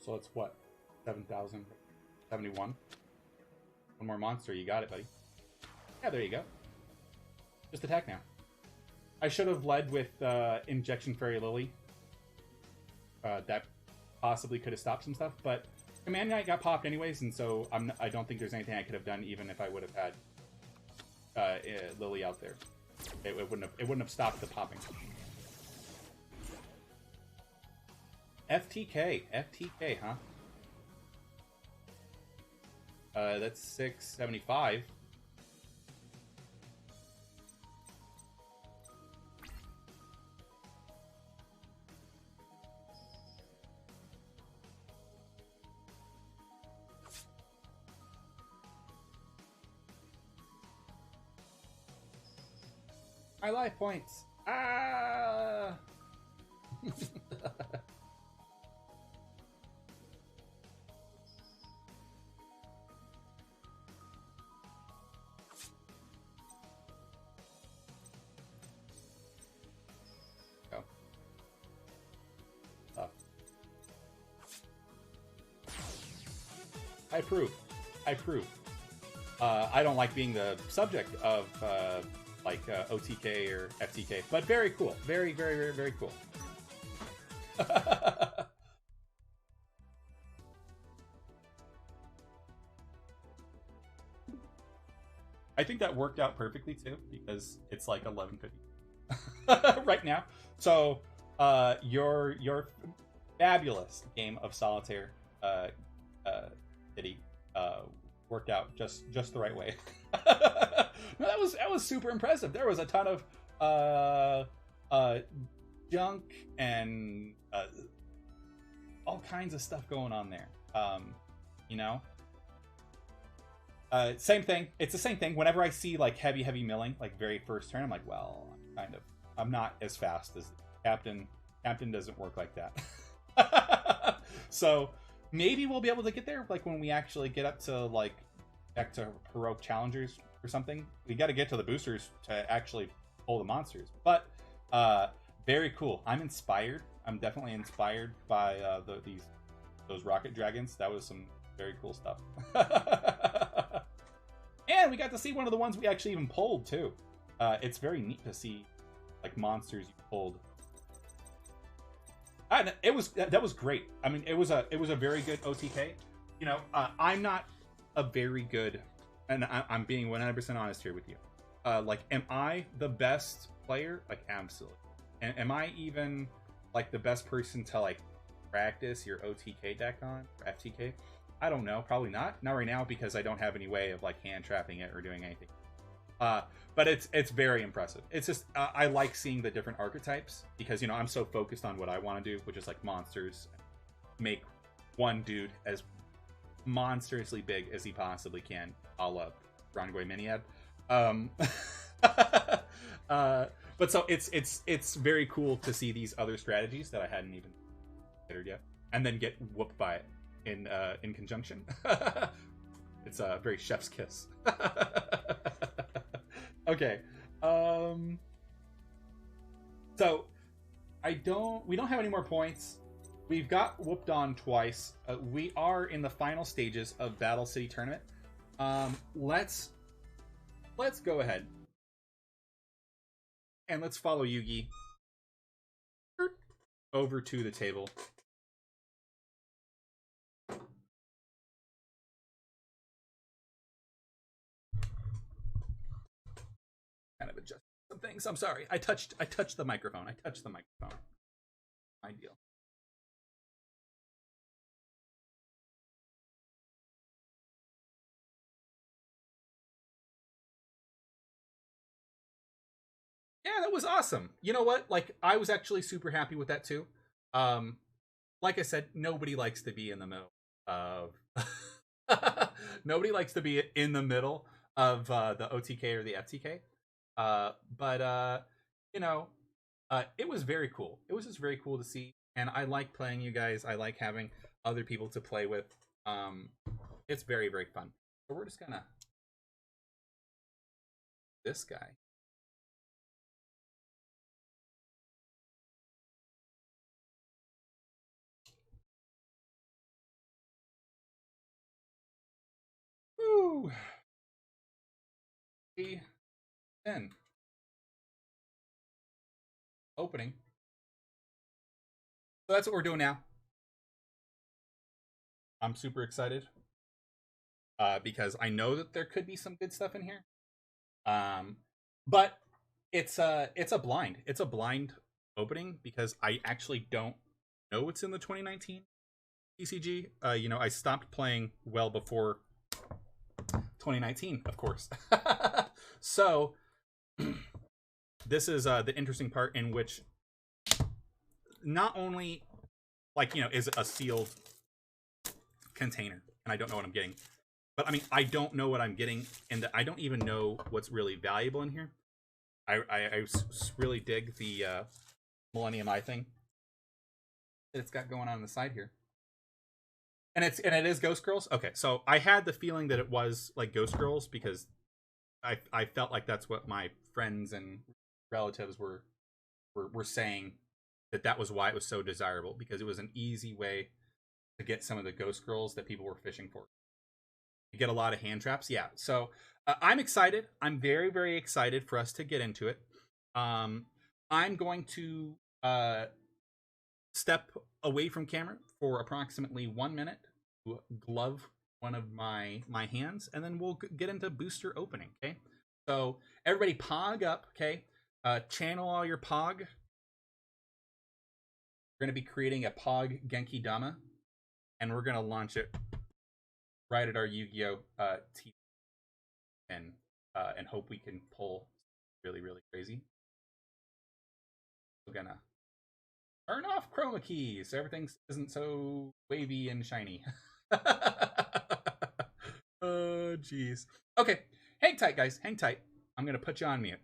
So it's what? 7,071. One more monster. You got it, buddy. Yeah, there you go. Just attack now. I should have led with Injection Fairy Lily. That possibly could have stopped some stuff, but Command Knight got popped anyways, and so I don't think there's anything I could have done even if I would have had Lily out there. It wouldn't have stopped the popping. FTK, huh? That's 675. My life points. Ah! Go. I approve. I approve. I don't like being the subject of like OTK or FTK, but very cool. Very, very, very, very cool. I think that worked out perfectly too, because it's like 11:50 right now. So your fabulous game of solitaire City worked out just the right way. that was super impressive. There was a ton of uh, uh, junk and all kinds of stuff going on there. You know, same thing. It's the same thing. Whenever I see like heavy milling, like very first turn, I'm like, well, I'm not as fast as Captain. Captain doesn't work like that. So maybe we'll be able to get there, like when we actually get up to like back to heroic challengers or something. We got to get to the boosters to actually pull the monsters. But very cool. I'm inspired. I'm definitely inspired by those rocket dragons. That was some very cool stuff. And we got to see one of the ones we actually even pulled too. It's very neat to see like monsters you pulled. And that was great. I mean, it was a very good OTK. You know, I'm not a very good, and I'm being 100% honest here with you. Like, am I the best player? Like, absolutely. And am I even like the best person to like practice your OTK deck on or FTK? I don't know. Probably not. Not right now because I don't have any way of like hand trapping it or doing anything. But it's very impressive. It's just I like seeing the different archetypes because, you know, I'm so focused on what I want to do, which is like monsters, make one dude as monstrously big as he possibly can, a la Rangui Miniad. But so it's very cool to see these other strategies that I hadn't even considered yet, and then get whooped by it in conjunction. It's a very chef's kiss. Okay. So we don't have any more points. We've got whooped on twice. We are in the final stages of Battle City Tournament. Let's go ahead and let's follow Yugi over to the table. Kind of adjust some things. I'm sorry. I touched the microphone. My deal. Yeah, that was awesome. You know what? Like, I was actually super happy with that too. Like I said, nobody likes to be in the middle of nobody likes to be in the middle of the OTK or the FTK. But you know, it was very cool. It was just very cool to see, and I like playing you guys. I like having other people to play with. It's very, very fun. So we're just gonna this guy. Woo! 10. Opening. So that's what we're doing now. I'm super excited because I know that there could be some good stuff in here. But it's a blind. It's a blind opening because I actually don't know what's in the 2019 TCG. You know, I stopped playing well before 2019, of course. So this is the interesting part in which not only, like, you know, is it a sealed container and I don't know what I'm getting, but I mean, I don't know what I'm getting, and I don't even know what's really valuable in here. I really dig the Millennium Eye thing that it's got going on the side here. And it is Ghost Girls. Okay, so I had the feeling that it was like Ghost Girls because I felt like that's what my friends and relatives were saying, that was why it was so desirable, because it was an easy way to get some of the Ghost Girls that people were fishing for. You get a lot of hand traps, yeah. So I'm excited. I'm very, very excited for us to get into it. I'm going to step away from camera for approximately 1 minute to glove one of my hands, and then we'll get into booster opening. Okay, so everybody pog up. Okay, channel all your pog. We're going to be creating a pog Genki Dama, and we're going to launch it right at our Yu-Gi-Oh! TV. And and hope we can pull really, really crazy. We're gonna turn off chroma keys so everything isn't so wavy and shiny. Oh, jeez. Okay, hang tight, guys. Hang tight. I'm gonna put you on mute.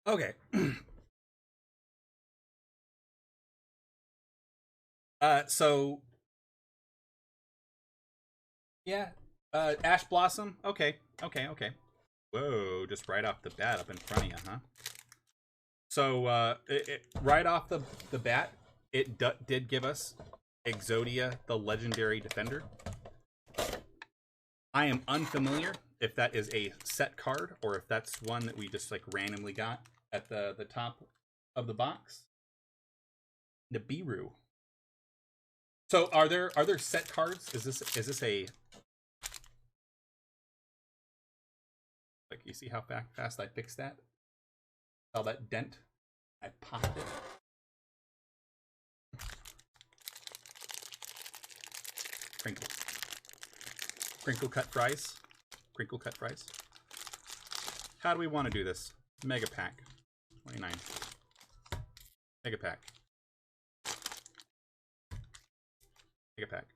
Okay. So yeah, Ash Blossom. Okay, okay. Whoa, just right off the bat, up in front of you, huh? So right off the bat, it did give us Exodia, the Legendary Defender. I am unfamiliar if that is a set card or if that's one that we just like randomly got at the top of the box. Nibiru. So are there set cards? Is this a like you see how fast I fixed that? All that dent, I popped it. Crinkle cut fries. Crinkle cut fries. How do we want to do this? Mega pack. 29. Mega pack. Mega pack.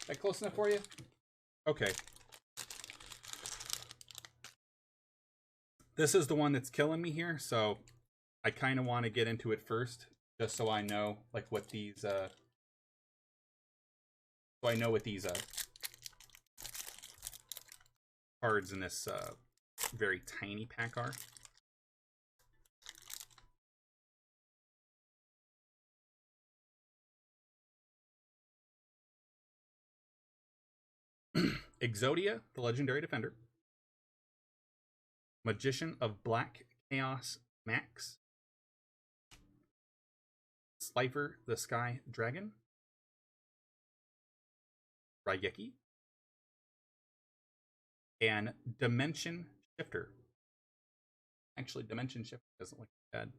Is that close enough for you? Okay. This is the one that's killing me here, so I kind of want to get into it first, just so I know like what these cards in this very tiny pack are. Exodia, the Legendary Defender. Magician of Black Chaos Max. Slifer, the Sky Dragon. Raigeki. And Dimension Shifter. Actually, Dimension Shifter doesn't look bad.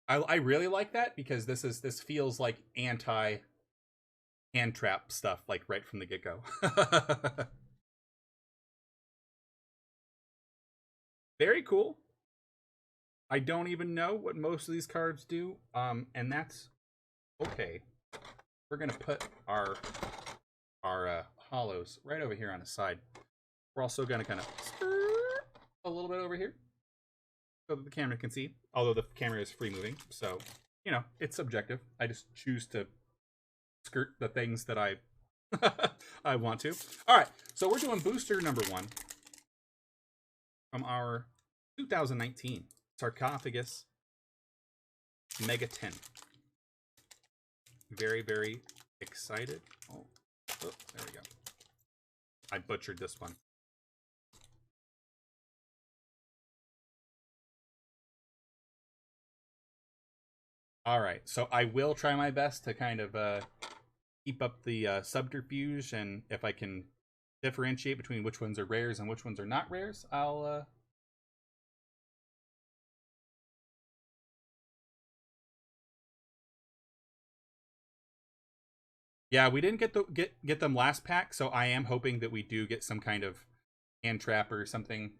I really like that because this feels like anti hand trap stuff like right from the get-go. Very cool. I don't even know what most of these cards do, and that's okay. We're gonna put our hollows right over here on the side. We're also gonna kind of skirt a little bit over here so that the camera can see. Although the camera is free moving, so you know it's subjective. I just choose to skirt the things that I I want to. All right, so we're doing booster number 1 from our 2019 Sarcophagus Mega 10. Very, very excited. Oh, there we go. I butchered this one. All right, so I will try my best to kind of keep up the subterfuge, and if I can differentiate between which ones are rares and which ones are not rares, I'll yeah, we didn't get them last pack, so I am hoping that we do get some kind of hand trap or something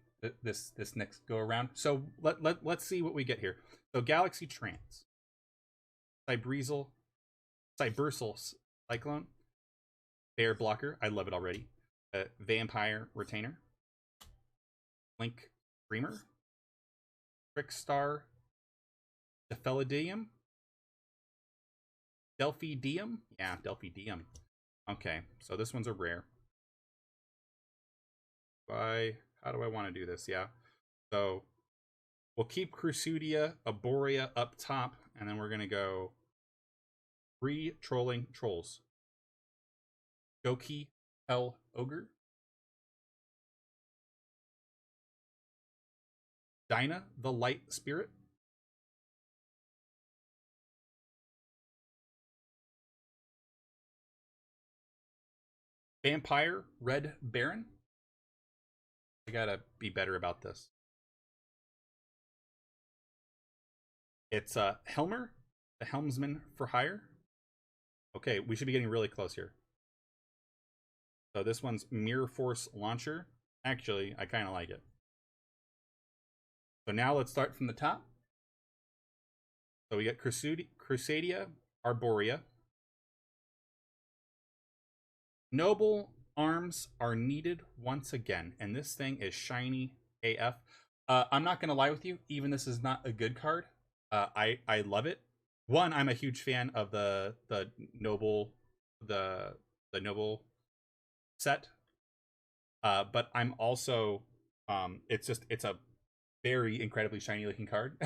this next go around. So let's see what we get here. So Galaxy Trance, Cybersal Cyclone, Bear Blocker, I love it already. Vampire Retainer, Link Dreamer, Trickstar Dephelidium, Delphidium. Yeah, Delphidium. Okay, so this one's a rare. How do I want to do this? Yeah, so we'll keep Crusadia Arborea up top, and then we're gonna go 3 Trolling Trolls. Goki Hell Ogre, Dinah the Light Spirit, Vampire Red Baron. I gotta be better about this. It's Helmer, the Helmsman for Hire. Okay, we should be getting really close here. So this one's Mirror Force Launcher. Actually, I kind of like it. So now let's start from the top. So we got Crusadia Arborea. Noble arms are needed once again, and this thing is shiny AF. I'm not gonna lie with you, even this is not a good card. I love it. One, I'm a huge fan of the Noble the Noble set, but I'm also it's a very incredibly shiny looking card.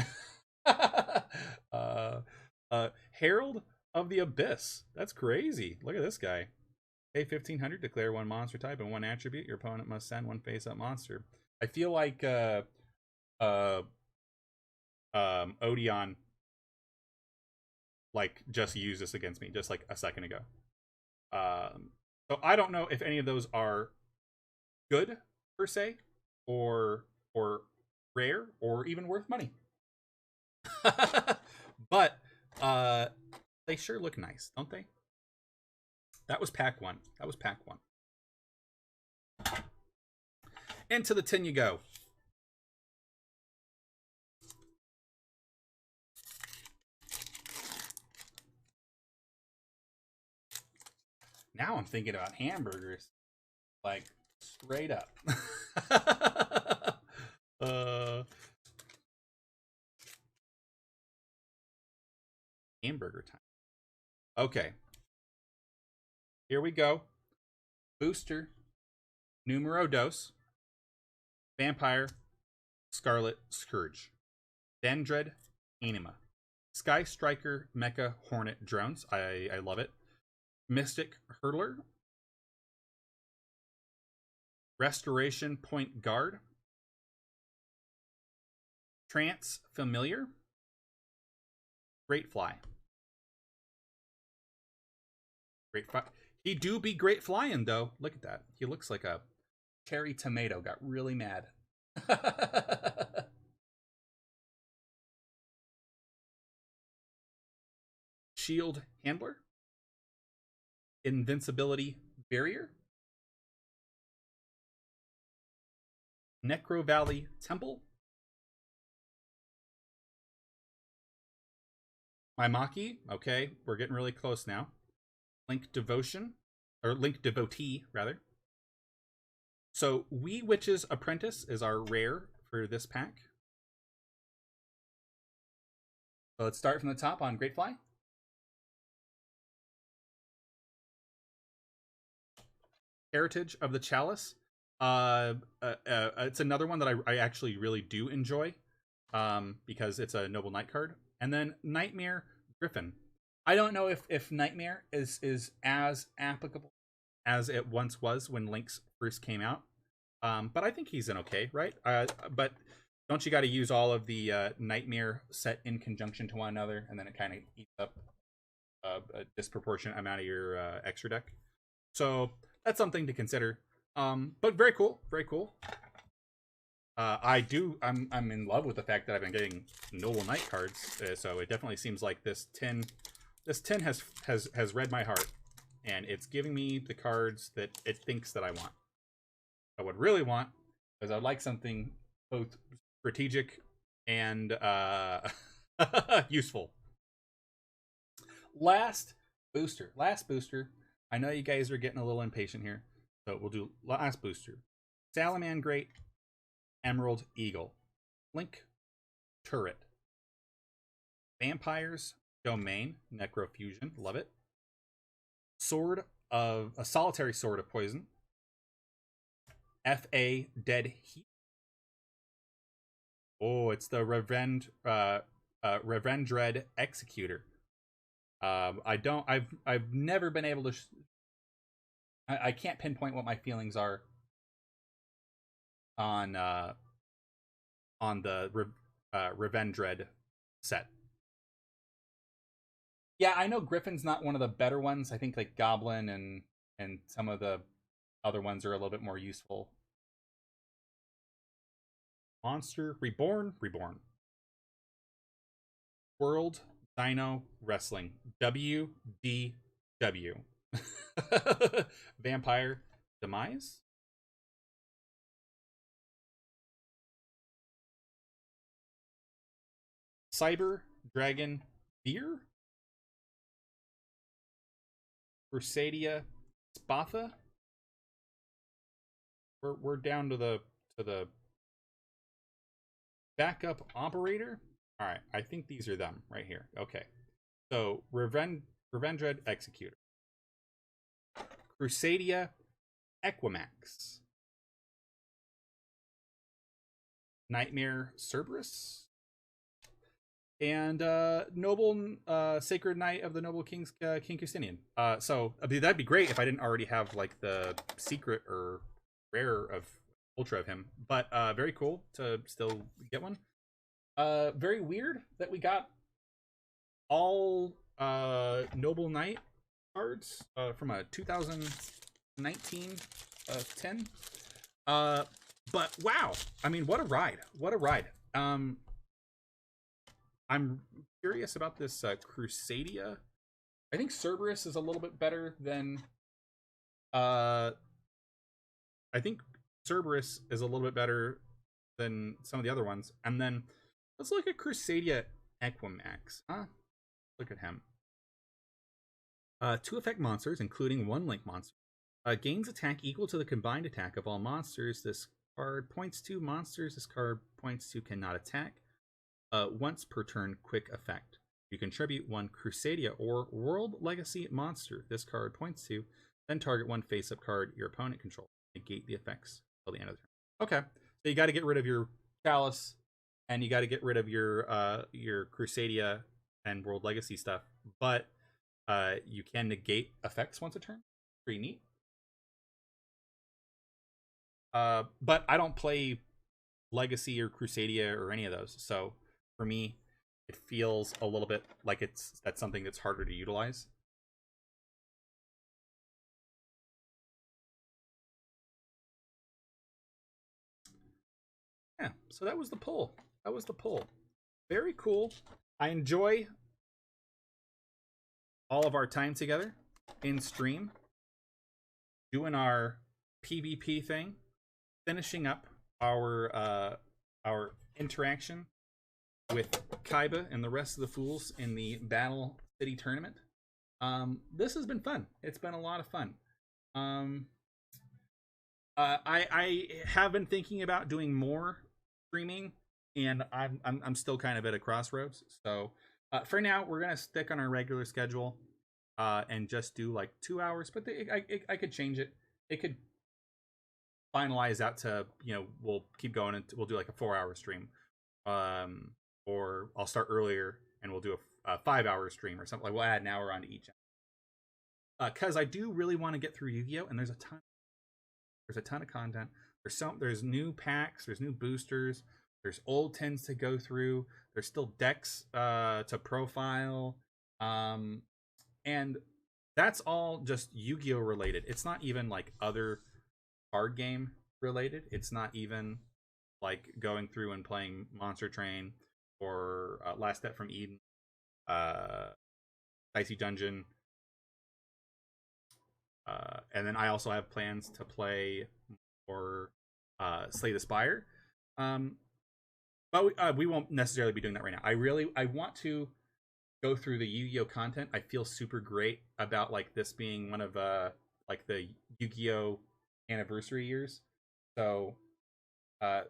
Herald of the Abyss. That's crazy. Look at this guy. Pay 1,500, declare 1 monster type and 1 attribute. Your opponent must send 1 face-up monster. I feel like Odeon like just used this against me just like a second ago. So I don't know if any of those are good per se, or rare, or even worth money. But they sure look nice, don't they? That was pack 1. That was pack 1. Into the tin you go. Now I'm thinking about hamburgers, like straight up. Hamburger time. Okay. Here we go. Booster numero dos. Vampire Scarlet Scourge. Dendred Anima. Sky Striker Mecha Hornet Drones. I love it. Mystic Hurtler. Restoration Point Guard. Trance Familiar. Great Fly. Great Fly. He do be great flying, though. Look at that. He looks like a cherry tomato. Got really mad. Shield Handler. Invincibility Barrier. Necro Valley Temple. My Maki, okay, we're getting really close now. Link Devotion, or Link Devotee, rather. So, Wee Witch's Apprentice is our rare for this pack. So let's start from the top on Great Fly. Heritage of the Chalice. It's another one that I actually really do enjoy, because it's a Noble Knight card. And then Nightmare Griffin. I don't know if Nightmare is as applicable as it once was when Lynx first came out, but I think he's an okay, right? But don't you got to use all of the Nightmare set in conjunction to one another, and then it kind of eats up a disproportionate amount of your extra deck. So that's something to consider. But very cool, very cool. I'm in love with the fact that I've been getting Noble Knight cards, so it definitely seems like this tin has read my heart, and it's giving me the cards that it thinks that I want. I would really want is I'd like something both strategic and useful. Last booster. I know you guys are getting a little impatient here, so we'll do last booster. Salamangreat, Emerald Eagle, Link Turret, Vampire's Domain, Necrofusion, love it. A Solitary Sword of Poison, FA Dead Heat. Oh, it's the Revendred Executor. I've never been able to. I can't pinpoint what my feelings are on the Revendred set. Yeah, I know Griffin's not one of the better ones. I think like Goblin and some of the other ones are a little bit more useful. Monster Reborn. World Dino Wrestling. WDW. Vampire Demise. Cyber Dragon Beer. Crusadia Spatha. We're down to the backup operator. All right, I think these are them right here. Okay, so Revendred Executor, Crusadia Equimax, Nightmare Cerberus, and Noble Sacred Knight of the Noble King's King Custinian. So I mean, that'd be great if I didn't already have like the secret or rare of ultra of him, but very cool to still get one. Very weird that we got all Noble Knight cards from a 2019 10. But wow, I mean, what a ride! I'm curious about this Crusadia. I think Cerberus is a little bit better than. I think Cerberus is a little bit better than some of the other ones. And then let's look at Crusadia Equimax. Look at him. 2 effect monsters, including 1 link monster. Gains attack equal to the combined attack of all monsters. This card points to monsters. This card points to cannot attack. Once per turn, quick effect. You contribute 1 Crusadia or World Legacy monster this card points to, then target 1 face-up card your opponent controls. Negate the effects until the end of the turn. Okay, so you got to get rid of your Chalice, and you got to get rid of your Crusadia and World Legacy stuff, but you can negate effects once a turn. Pretty neat. But I don't play Legacy or Crusadia or any of those, so for me, it feels a little bit like that's something that's harder to utilize. Yeah, so that was the pull. Very cool. I enjoy all of our time together in stream, doing our PvP thing, finishing up our interaction with Kaiba and the rest of the fools in the Battle City tournament. This has been fun. It's been a lot of fun. I have been thinking about doing more streaming, and I'm still kind of at a crossroads. So for now, we're gonna stick on our regular schedule and just do like 2 hours. But I could change it. It could finalize out to, we'll keep going and we'll do like a 4 hour stream, or I'll start earlier and we'll do a 5 hour stream or something. Like we'll add an hour onto each. Because I do really want to get through Yu-Gi-Oh, and there's a ton of content. There's new packs, there's new boosters, there's old tins to go through, there's still decks to profile, and that's all just Yu-Gi-Oh related. It's not even like other card game related. It's not even like going through and playing Monster Train or Last Step from Eden, Dicey Dungeon. And then I also have plans to play more Slay the Spire. But we won't necessarily be doing that right now. I want to go through the Yu-Gi-Oh content. I feel super great about like this being one of like the Yu-Gi-Oh anniversary years. So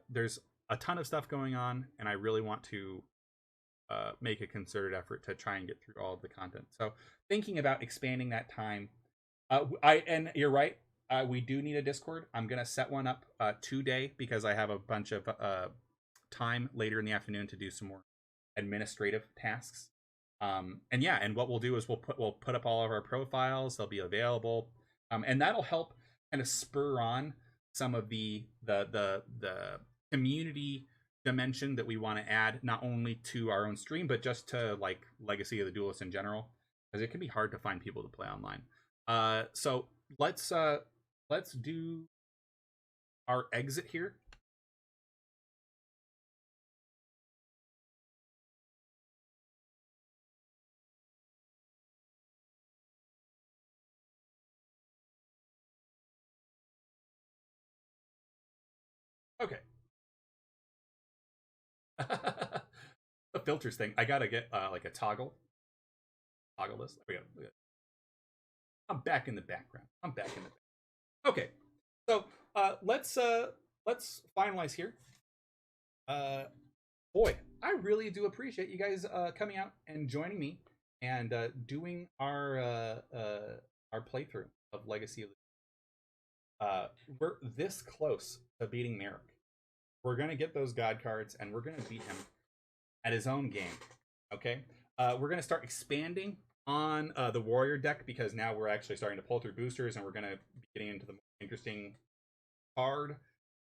there's a ton of stuff going on, and I really want to make a concerted effort to try and get through all of the content. So thinking about expanding that time. And you're right. We do need a Discord. I'm gonna set one up today because I have a bunch of time later in the afternoon to do some more administrative tasks. And what we'll do is we'll put up all of our profiles. They'll be available, and that'll help kind of spur on some of the community dimension that we want to add, not only to our own stream but just to like Legacy of the Duelist in general, because it can be hard to find people to play online. So let's do our exit here. Okay. The filters thing. I gotta get like a toggle this. There we go. I'm back in the background. Okay. So let's finalize here. Boy, I really do appreciate you guys coming out and joining me and doing our playthrough of Legacy of the we're this close to beating Merrick. We're gonna get those God cards and we're gonna beat him at his own game. Okay? We're gonna start expanding on the Warrior deck because now we're actually starting to pull through boosters and we're gonna be getting into the more interesting card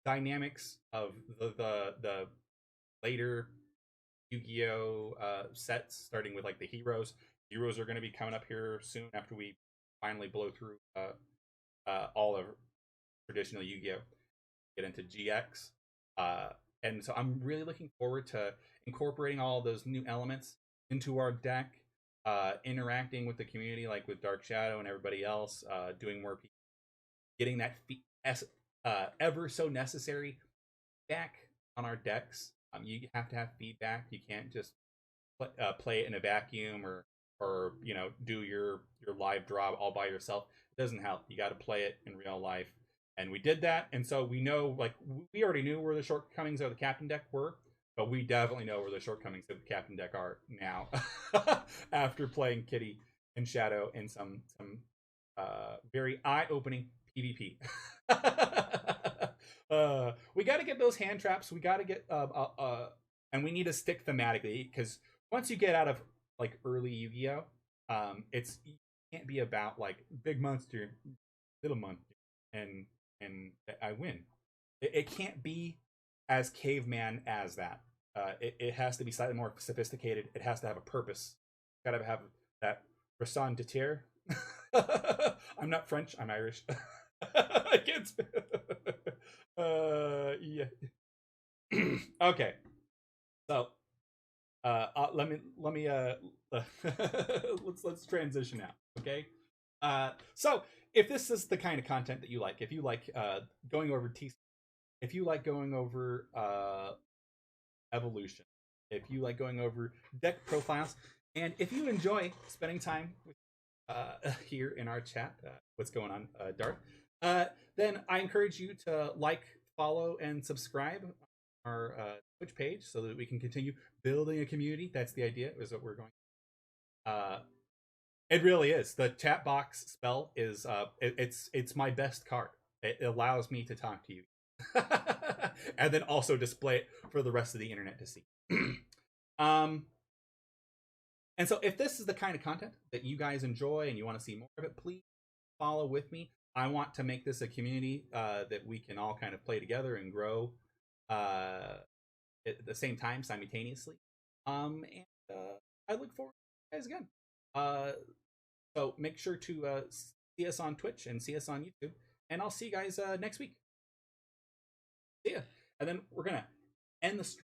dynamics of the later Yu-Gi-Oh sets, starting with like the heroes. Heroes are going to be coming up here soon after we finally blow through all of traditional Yu-Gi-Oh, get into GX. And so I'm really looking forward to incorporating all of those new elements into our deck, interacting with the community, like with Dark Shadow and everybody else, doing more, getting that ever so necessary feedback on our decks. You have to have feedback. You can't just play it in a vacuum or do your live draw all by yourself. It doesn't help. You got to play it in real life. And we did that, and so we know, like, we already knew where the shortcomings of the captain deck were, but we definitely know where the shortcomings of the captain deck are now after playing Kitty and Shadow in some very eye-opening PvP. We got to get those hand traps. We got to get and we need to stick thematically, because once you get out of like early Yu-Gi-Oh, it can't be about like big monster, little monster, and I win. It can't be as caveman as that. It has to be slightly more sophisticated. It has to have a purpose. Got to have that raison d'être. I'm not French. I'm Irish. I can't. Yeah. Okay. So, let me let's transition now. Okay. So if this is the kind of content that you like, if you like going over if you like going over evolution, if you like going over deck profiles, and if you enjoy spending time with, here in our chat, what's going on, Dart, then I encourage you to like, follow, and subscribe our Twitch page so that we can continue building a community. That's the idea, is what we're going. It really is. The chat box spell is it's my best card. It allows me to talk to you, and then also display it for the rest of the internet to see. um, and so if this is the kind of content that you guys enjoy and you want to see more of it, please follow with me. I want to make this a community that we can all kind of play together and grow at the same time simultaneously. And I look forward to you guys again. So make sure to see us on Twitch and see us on YouTube. And I'll see you guys next week. See ya. And then we're going to end the stream.